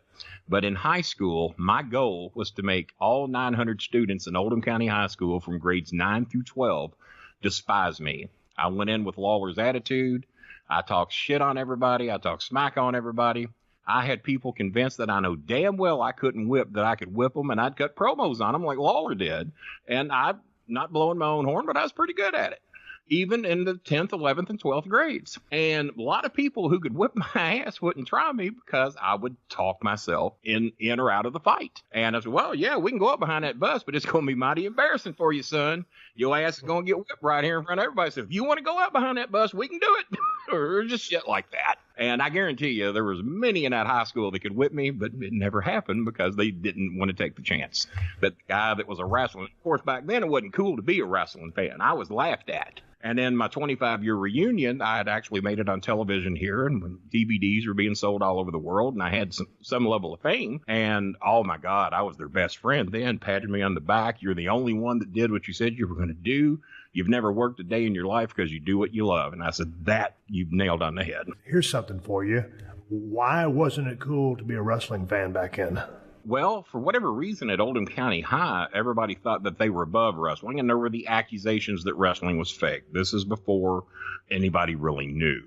but in high school, my goal was to make all 900 students in Oldham County High School from grades 9 through 12 despise me. I went in with Lawler's attitude. I talked shit on everybody. I talked smack on everybody. I had people convinced that I know damn well I couldn't whip, that I could whip them, and I'd cut promos on them like Lawler did. And I'm not blowing my own horn, but I was pretty good at it, even in the 10th, 11th, and 12th grades. And a lot of people who could whip my ass wouldn't try me because I would talk myself in or out of the fight. And I said, "Well, yeah, we can go up behind that bus, but it's going to be mighty embarrassing for you, son. Your ass is going to get whipped right here in front of everybody. So if you want to go out behind that bus, we can do it." Or just shit like that. And I guarantee you there was many in that high school that could whip me, but it never happened because they didn't want to take the chance. But the guy that was a wrestling, of course, back then it wasn't cool to be a wrestling fan. I was laughed at. And then my 25-year reunion, I had actually made it on television here, and when DVDs were being sold all over the world, and I had some level of fame. And, oh, my God, I was their best friend then, patted me on the back. "You're the only one that did what you said you were going to do. You've never worked a day in your life because you do what you love." And I said, "That you've nailed on the head." Here's something for you. Why wasn't it cool to be a wrestling fan back then? Well, for whatever reason at Oldham County High, everybody thought that they were above wrestling, and there were the accusations that wrestling was fake. This is before anybody really knew.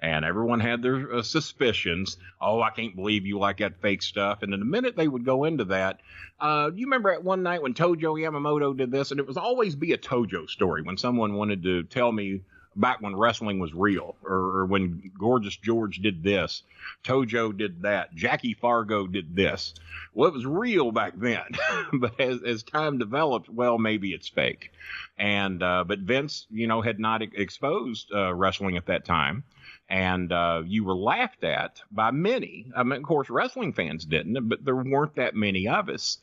And everyone had their suspicions. "Oh, I can't believe you like that fake stuff." And in the minute they would go into that, you remember at one night when Tojo Yamamoto did this, and it was always be a Tojo story when someone wanted to tell me back when wrestling was real, or when Gorgeous George did this, Tojo did that, Jackie Fargo did this. Well, it was real back then, but as time developed, well, maybe it's fake. And but Vince, had not exposed wrestling at that time. And you were laughed at by many. I mean, of course, wrestling fans didn't, but there weren't that many of us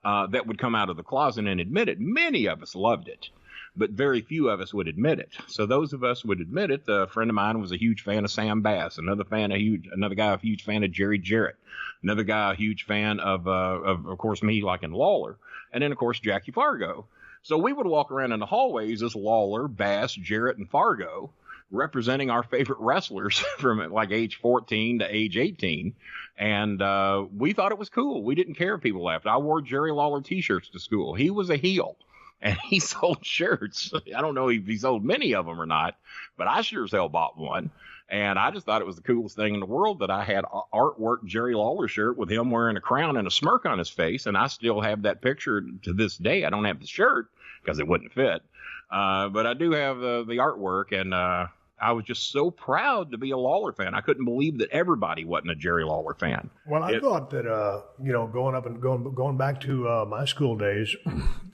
that would come out of the closet and admit it. Many of us loved it. but very few of us would admit it. So those of us would admit it. A friend of mine was a huge fan of Sam Bass, another guy a huge fan of Jerry Jarrett, another guy a huge fan of course me, like in Lawler, and then of course Jackie Fargo. So we would walk around in the hallways as Lawler, Bass, Jarrett, and Fargo, representing our favorite wrestlers from like age 14 to age 18. And we thought it was cool. We didn't care if people laughed. I wore Jerry Lawler t-shirts to school. He was a heel, and he sold shirts. I don't know if he sold many of them or not, but I sure as hell bought one. And I just thought it was the coolest thing in the world that I had artwork Jerry Lawler shirt with him wearing a crown and a smirk on his face. And I still have that picture to this day. I don't have the shirt because it wouldn't fit. But I do have the artwork, and I was just so proud to be a Lawler fan. I couldn't believe that everybody wasn't a Jerry Lawler fan. Well, I thought that, going back to my school days,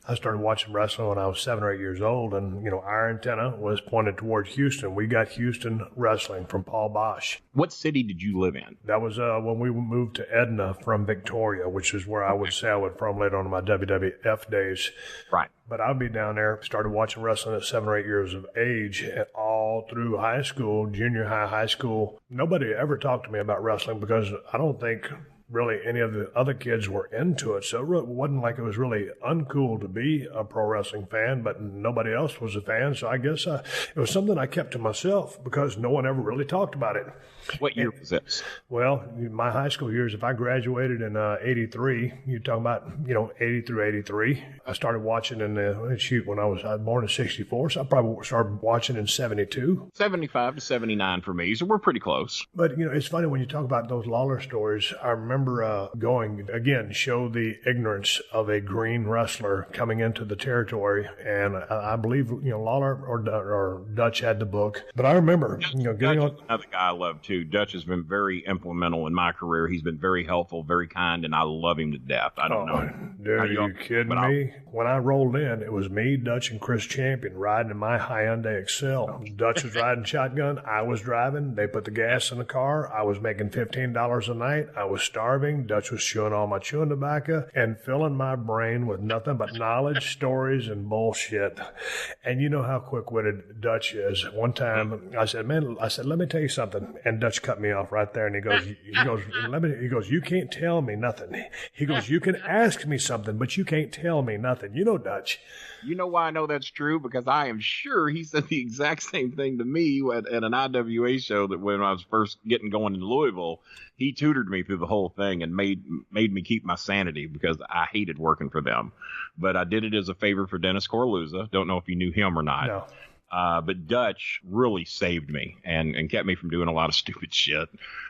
I started watching wrestling when I was 7 or 8 years old, and, our antenna was pointed towards Houston. We got Houston wrestling from Paul Bosch. What city did you live in? That was when we moved to Edna from Victoria, which is where I would say I would from later on in my WWF days. Right. But I'd be down there, started watching wrestling at 7 or 8 years of age, and all through high school, junior high, high school. Nobody ever talked to me about wrestling because I don't think really any of the other kids were into it. So it wasn't like it was really uncool to be a pro wrestling fan, but nobody else was a fan. So I guess it was something I kept to myself because no one ever really talked about it. What year was this? Well, my high school years, if I graduated in 83, you're talking about, 80 through 83. I started watching when I was born in 64, so I probably started watching in 72. 75 to 79 for me, so we're pretty close. But, it's funny when you talk about those Lawler stories. I remember going, again, show the ignorance of a green wrestler coming into the territory. And I believe, Lawler or Dutch had the book. But I remember, getting on. Another guy I love, too. Dutch has been very implemental in my career. He's been very helpful, very kind, and I love him to death. I don't know. Dude, are you kidding me? When I rolled in, it was me, Dutch, and Chris Champion riding in my Hyundai Excel. Dutch was riding shotgun. I was driving. They put the gas in the car. I was making $15 a night. I was starving. Dutch was chewing all my chewing tobacco and filling my brain with nothing but knowledge, stories, and bullshit. And you know how quick-witted Dutch is. One time, I said, let me tell you something. And Dutch cut me off right there, and he goes, you can't tell me nothing. He goes, you can ask me something, but you can't tell me nothing. You know, Dutch. You know why I know that's true? Because I am sure he said the exact same thing to me at an IWA show that when I was first getting going in Louisville. He tutored me through the whole thing and made me keep my sanity because I hated working for them. But I did it as a favor for Dennis Corluzza. Don't know if you knew him or not. No. But Dutch really saved me and kept me from doing a lot of stupid shit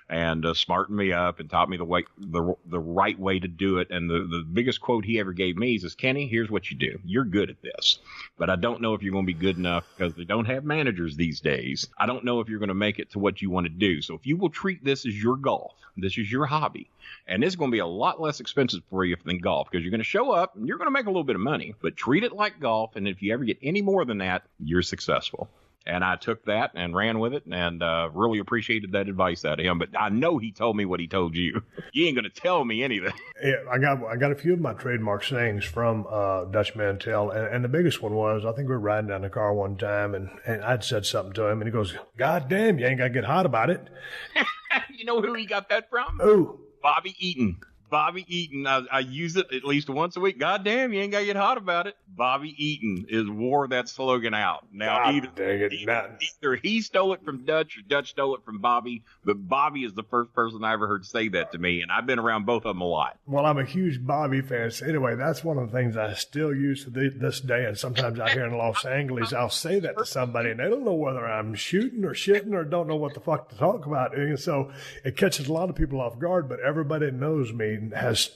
and smartened me up and taught me the right way to do it. And the biggest quote he ever gave me is, Kenny, here's what you do. You're good at this, but I don't know if you're going to be good enough because they don't have managers these days. I don't know if you're going to make it to what you want to do. So if you will treat this as your golf, this is your hobby, and it's going to be a lot less expensive for you than golf because you're going to show up and you're going to make a little bit of money, but treat it like golf. And if you ever get any more than that, you're successful. And I took that and ran with it and really appreciated that advice out of him. But I know he told me what he told you. You ain't going to tell me anything. Yeah, I got a few of my trademark sayings from Dutch Mantel. And the biggest one was, I think we were riding down the car one time and I'd said something to him and he goes, God damn, you ain't got to get hot about it. You know who he got that from? Who? Bobby Eaton. Bobby Eaton. I use it at least once a week. God damn, you ain't got to get hot about it. Bobby Eaton wore that slogan out. Now, either he stole it from Dutch or Dutch stole it from Bobby, but Bobby is the first person I ever heard say that to me, and I've been around both of them a lot. Well, I'm a huge Bobby fan. So anyway, that's one of the things I still use to this day, and sometimes out here in Los Angeles, I'll say that to somebody, and they don't know whether I'm shooting or shitting or don't know what the fuck to talk about. And so it catches a lot of people off guard, but everybody that knows me has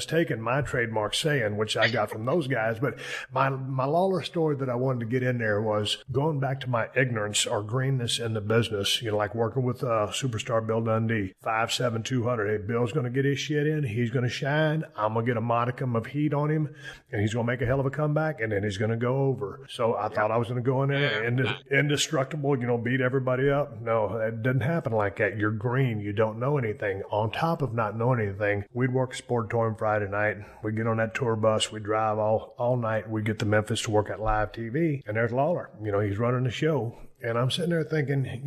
taken my trademark saying, which I got from those guys. But my Lawler story that I wanted to get in there was going back to my ignorance or greenness in the business, like working with superstar Bill Dundee, 5'7", 200. Hey, Bill's going to get his shit in. He's going to shine. I'm going to get a modicum of heat on him, and he's going to make a hell of a comeback, and then he's going to go over. So I thought I was going to go in there indestructible, beat everybody up. No, it didn't happen like that. You're green. You don't know anything. On top of not knowing anything, we we'd work a sportatorium Friday night. We'd get on that tour bus. We'd drive all night. We'd get to Memphis to work at live TV. And there's Lawler. He's running the show. And I'm sitting there thinking,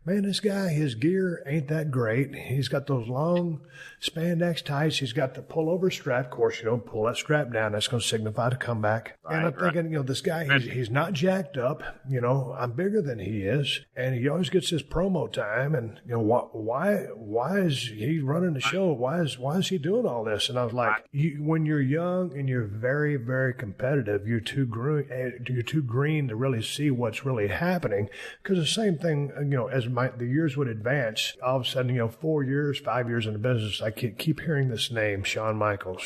man, this guy, his gear ain't that great. He's got those long spandex tights. He's got the pullover strap. Of course, pull that strap down. That's going to signify to comeback. Right, and I'm thinking, this guy, he's not jacked up. I'm bigger than he is. And he always gets his promo time. And, why is he running the show? Why is he doing all this? And I was like, when you're young and you're very, very competitive, you're too green to really see what's really happening. Because the same thing, as the years would advance, all of a sudden, 4 years, 5 years in the business, I keep hearing this name, Shawn Michaels.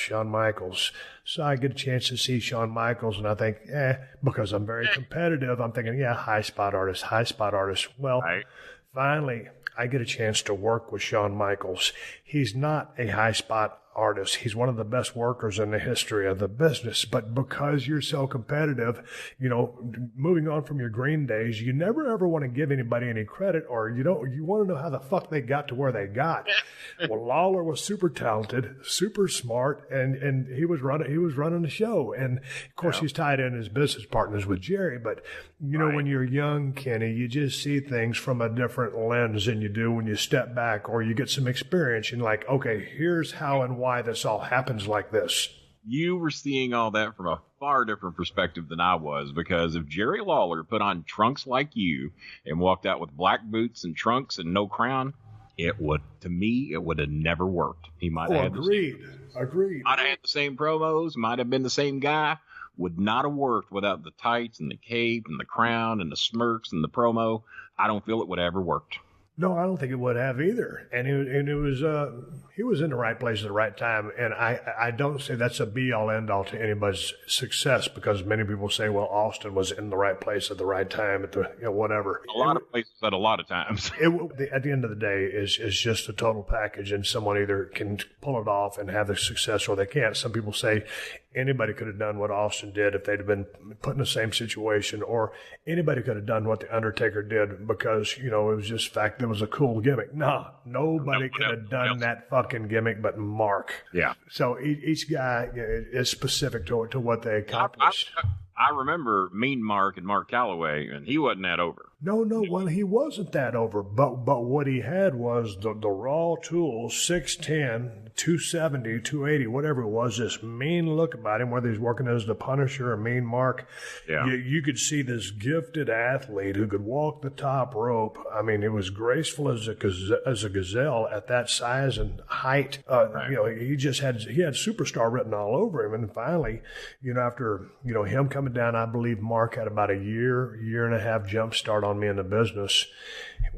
So I get a chance to see Shawn Michaels, and I think, because I'm very competitive, I'm thinking, high spot artist. Well, finally, I get a chance to work with Shawn Michaels. He's not a high spot artist. He's one of the best workers in the history of the business. But because you're so competitive, moving on from your green days, you never ever want to give anybody any credit, or you want to know how the fuck they got to where they got. Well, Lawler was super talented, super smart, and he was running the show. And of course, he's tied in his business partners with Jerry. But when you're young, Kenny, you just see things from a different lens than you do when you step back or you get some experience. And like, okay, here's how and why this all happens like this. You were seeing all that from a far different perspective than I was, because if Jerry Lawler put on trunks like you and walked out with black boots and trunks and no crown, it would have never worked. He might have agreed. Might have had the same promos, might have been the same guy, would not have worked without the tights and the cape and the crown and the smirks and the promo. I don't feel it would have ever worked. No, I don't think it would have either. And he was in the right place at the right time. And I don't say that's a be-all, end-all to anybody's success, because many people say, well, Austin was in the right place at the right time at the, whatever. A lot of places at a lot of times. At the end of the day, is just a total package, and someone either can pull it off and have the success or they can't. Some people say anybody could have done what Austin did if they'd have been put in the same situation, or anybody could have done what the Undertaker did because, it was just fact that was a cool gimmick. No, nobody could have done that fucking gimmick but Mark. Yeah. So each guy is specific to what they accomplished. I remember Mean Mark and Mark Calloway, and he wasn't that over. No, well, he wasn't that over, but what he had was the raw tools, 6'10", 270, 280, whatever it was, this mean look about him, whether he's working as the Punisher or Mean Mark. Yeah. You could see this gifted athlete who could walk the top rope. I mean, it was graceful as a gazelle at that size and height. He had superstar written all over him. And finally, after, him coming down, I believe Mark had about a year and a half jump start on me in the business.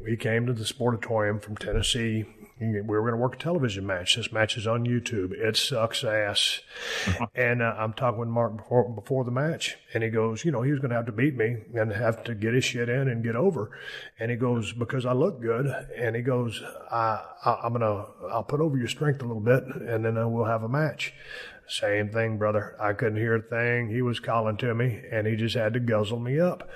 We came to the Sportatorium from Tennessee. We were going to work a television match. This match is on YouTube. It sucks ass. And I'm talking with Mark before the match, and he goes, he was going to have to beat me and have to get his shit in and get over. And he goes, because I look good. And he goes, I'll put over your strength a little bit, and then we'll have a match. Same thing, brother. I couldn't hear a thing. He was calling to me, and he just had to guzzle me up.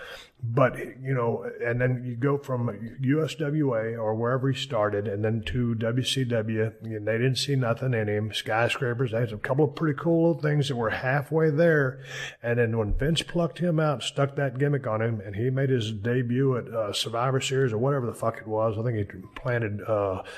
But, and then you go from USWA or wherever he started, and then to WCW, and they didn't see nothing in him. Skyscrapers, they had a couple of pretty cool little things that were halfway there. And then when Vince plucked him out, stuck that gimmick on him, and he made his debut at Survivor Series or whatever the fuck it was. I think he planted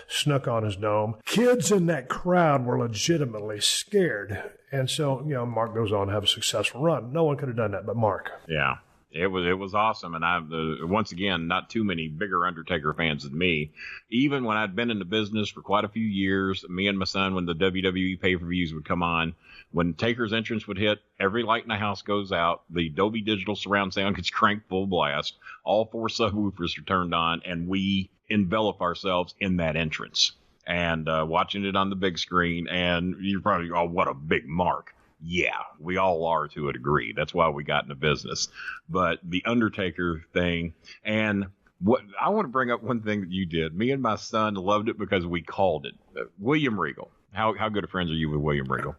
snook on his dome. Kids in that crowd were legitimately scared. And so, Mark goes on to have a successful run. No one could have done that but Mark. Yeah. It was awesome, and once again, not too many bigger Undertaker fans than me. Even when I'd been in the business for quite a few years, me and my son, when the WWE pay-per-views would come on, when Taker's entrance would hit, every light in the house goes out, the Dolby Digital surround sound gets cranked full blast, all 4 subwoofers are turned on, and we envelop ourselves in that entrance. And watching it on the big screen, and you're probably, oh, what a big Mark. Yeah, we all are to a degree. That's why we got in the business. But the Undertaker thing, and what I want to bring up one thing that you did. Me and my son loved it because we called it. William Regal. How good of friends are you with William Regal?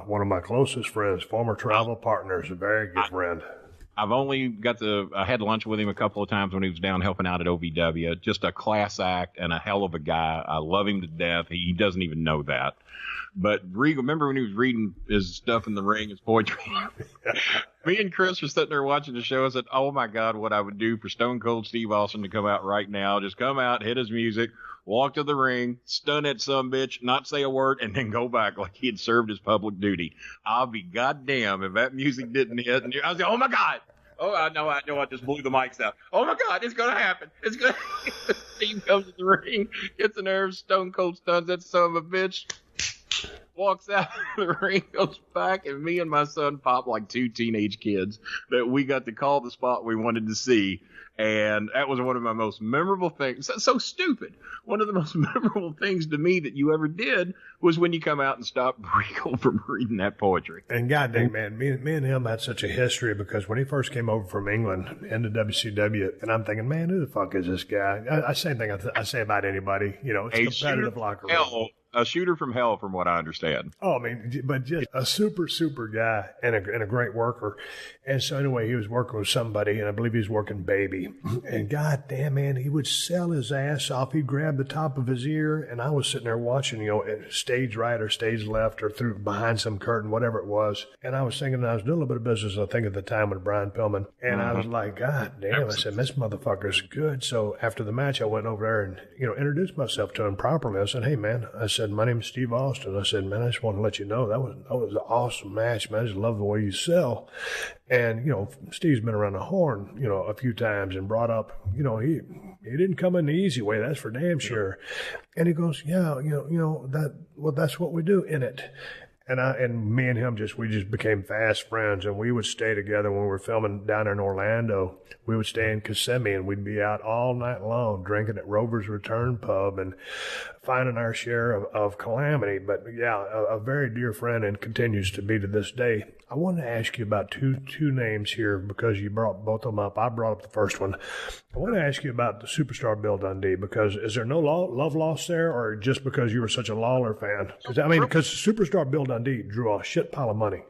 One of my closest friends, former travel partners, a very good friend. I've only I had lunch with him a couple of times when he was down helping out at OVW. Just a class act and a hell of a guy. I love him to death. He doesn't even know that. But remember when he was reading his stuff in the ring, his poetry? Me and Chris were sitting there watching the show. I said, oh, my God, what I would do for Stone Cold Steve Austin to come out right now. Just come out, hit his music, walk to the ring, stun that sumbitch, not say a word, and then go back like he had served his public duty. I'll be goddamn if that music didn't hit. And I was like, oh, my God. Oh, I know. I just blew the mics out. Oh, my God, it's going to happen. It's going to Steve comes to the ring, gets the nerves, Stone Cold stuns that son of a bitch. Walks out of the ring, goes back, and me and my son pop like two teenage kids that we got to call the spot we wanted to see. And that was one of my most memorable things. So stupid. One of the most memorable things to me that you ever did was when you come out and stopped Rico from reading that poetry. And goddamn, man, me and him had such a history because when he first came over from England into WCW, and I'm thinking, man, who the fuck is this guy? Same thing I say about anybody. You know, it's a competitive locker room. A shooter from hell, from what I understand. Oh, I mean, but just a super guy and a great worker. And so anyway, he was working with somebody, and I believe he was working Baby. And goddamn, man, he would sell his ass off. He'd grab the top of his ear, and I was sitting there watching, you know, stage right or stage left or through behind some curtain, whatever it was. And I was thinking, I was doing a little bit of business, I think, at the time with Brian Pillman. And I was like, God damn, I said, this motherfucker's good. So after the match, I went over there and, you know, introduced myself to him properly. I said, hey, man, I said, my name's Steve Austin. I said, man, I just want to let you know that was an awesome match, man. I just love the way you sell. And, you know, Steve's been around the horn, you know, a few times and brought up, you know, he didn't come in the easy way. That's for damn sure. And he goes, yeah, that's what we do in it. And me and him we just became fast friends, and we would stay together when we were filming down there in Orlando. We would stay in Kissimmee, and we'd be out all night long drinking at Rover's Return Pub and finding our share of calamity. But yeah, a very dear friend and continues to be to this day. I wanted to ask you about two names here because you brought both of them up. I brought up the first one. I want to ask you about the superstar Bill Dundee, because is there no love lost there, or just because you were such a Lawler fan? Because superstar Bill Dundee drew a shit pile of money.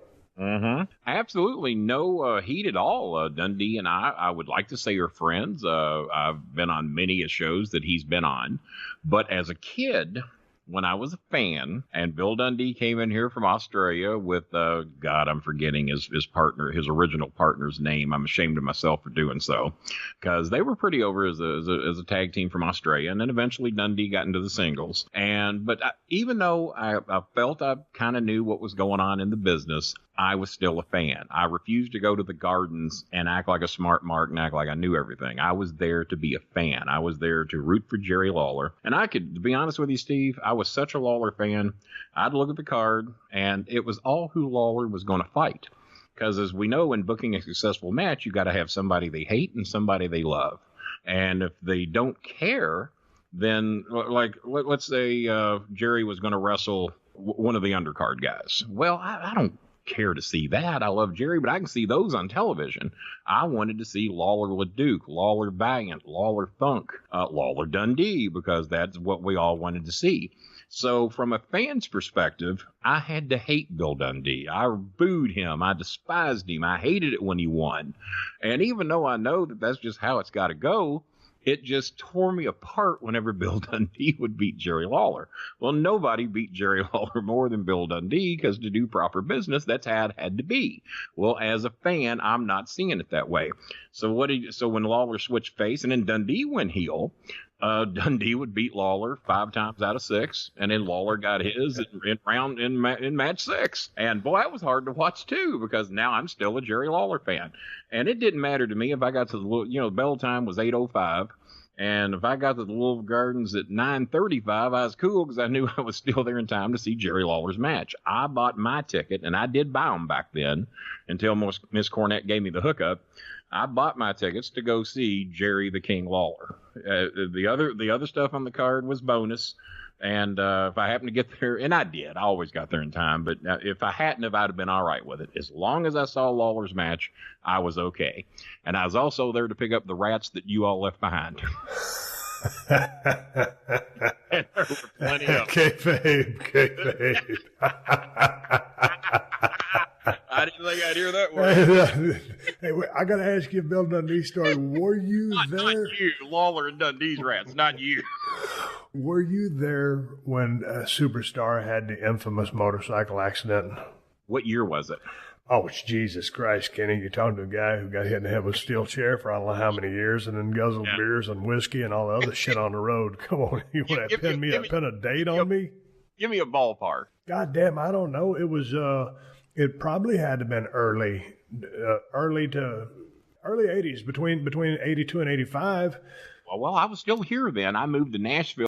Absolutely no heat at all. Dundee and I would like to say are friends. I've been on many shows that he's been on, but as a kid, when I was a fan, and Bill Dundee came in here from Australia with, God, I'm forgetting his partner, his original partner's name. I'm ashamed of myself for doing so, because they were pretty over as a tag team from Australia, and then eventually Dundee got into the singles. But even though I felt I kind of knew what was going on in the business, I was still a fan. I refused to go to the Gardens and act like a smart mark and act like I knew everything. I was there to be a fan. I was there to root for Jerry Lawler. And to be honest with you, Steve, I was such a Lawler fan. I'd look at the card, and it was all who Lawler was going to fight. Because as we know, in booking a successful match, you got to have somebody they hate and somebody they love. And if they don't care, then, like, let's say Jerry was going to wrestle one of the undercard guys. Well, I don't care to see that. I love Jerry, but I can see those on television. I wanted to see Lawler LeDuc, Lawler Valiant, Lawler Funk, Lawler Dundee, because that's what we all wanted to see. So from a fan's perspective, I had to hate Bill Dundee. I booed him. I despised him. I hated it when he won. And even though I know that that's just how it's got to go, it just tore me apart whenever Bill Dundee would beat Jerry Lawler. Well, nobody beat Jerry Lawler more than Bill Dundee, because to do proper business, that's how it had to be. Well, as a fan, I'm not seeing it that way. So when Lawler switched face and then Dundee went heel, Dundee would beat Lawler 5 times out of 6, and then Lawler got his in match 6. And boy, that was hard to watch too, because now I'm still a Jerry Lawler fan. And it didn't matter to me if I got to the bell time was 8:05, and if I got to the Louisville Gardens at 9:35, I was cool, because I knew I was still there in time to see Jerry Lawler's match. I bought my ticket, and I did buy them back then until Miss Cornette gave me the hookup. I bought my tickets to go see Jerry the King Lawler. The other stuff on the card was bonus. And if I happened to get there, and I did, I always got there in time, but if I hadn't, I'd have been all right with it. As long as I saw Lawler's match, I was okay. And I was also there to pick up the rats that you all left behind. And there were plenty of them. Kayfabe. I I didn't think I'd hear that word. Hey, wait, I got to ask you a Bill Dundee story. Were you there? Not you, Lawler and Dundee's rats, not you. Were you there when Superstar had the infamous motorcycle accident? What year was it? Oh, it's Jesus Christ, Kenny. You're talking to a guy who got hit in the head with a steel chair for I don't know how many years and then guzzled beers and whiskey and all the other shit on the road. Come on, you want to pin a date on me? Give me a ballpark. God damn, I don't know. It was, it probably had to have been early 80s, between 82 and 85. Well, I was still here then. I moved to Nashville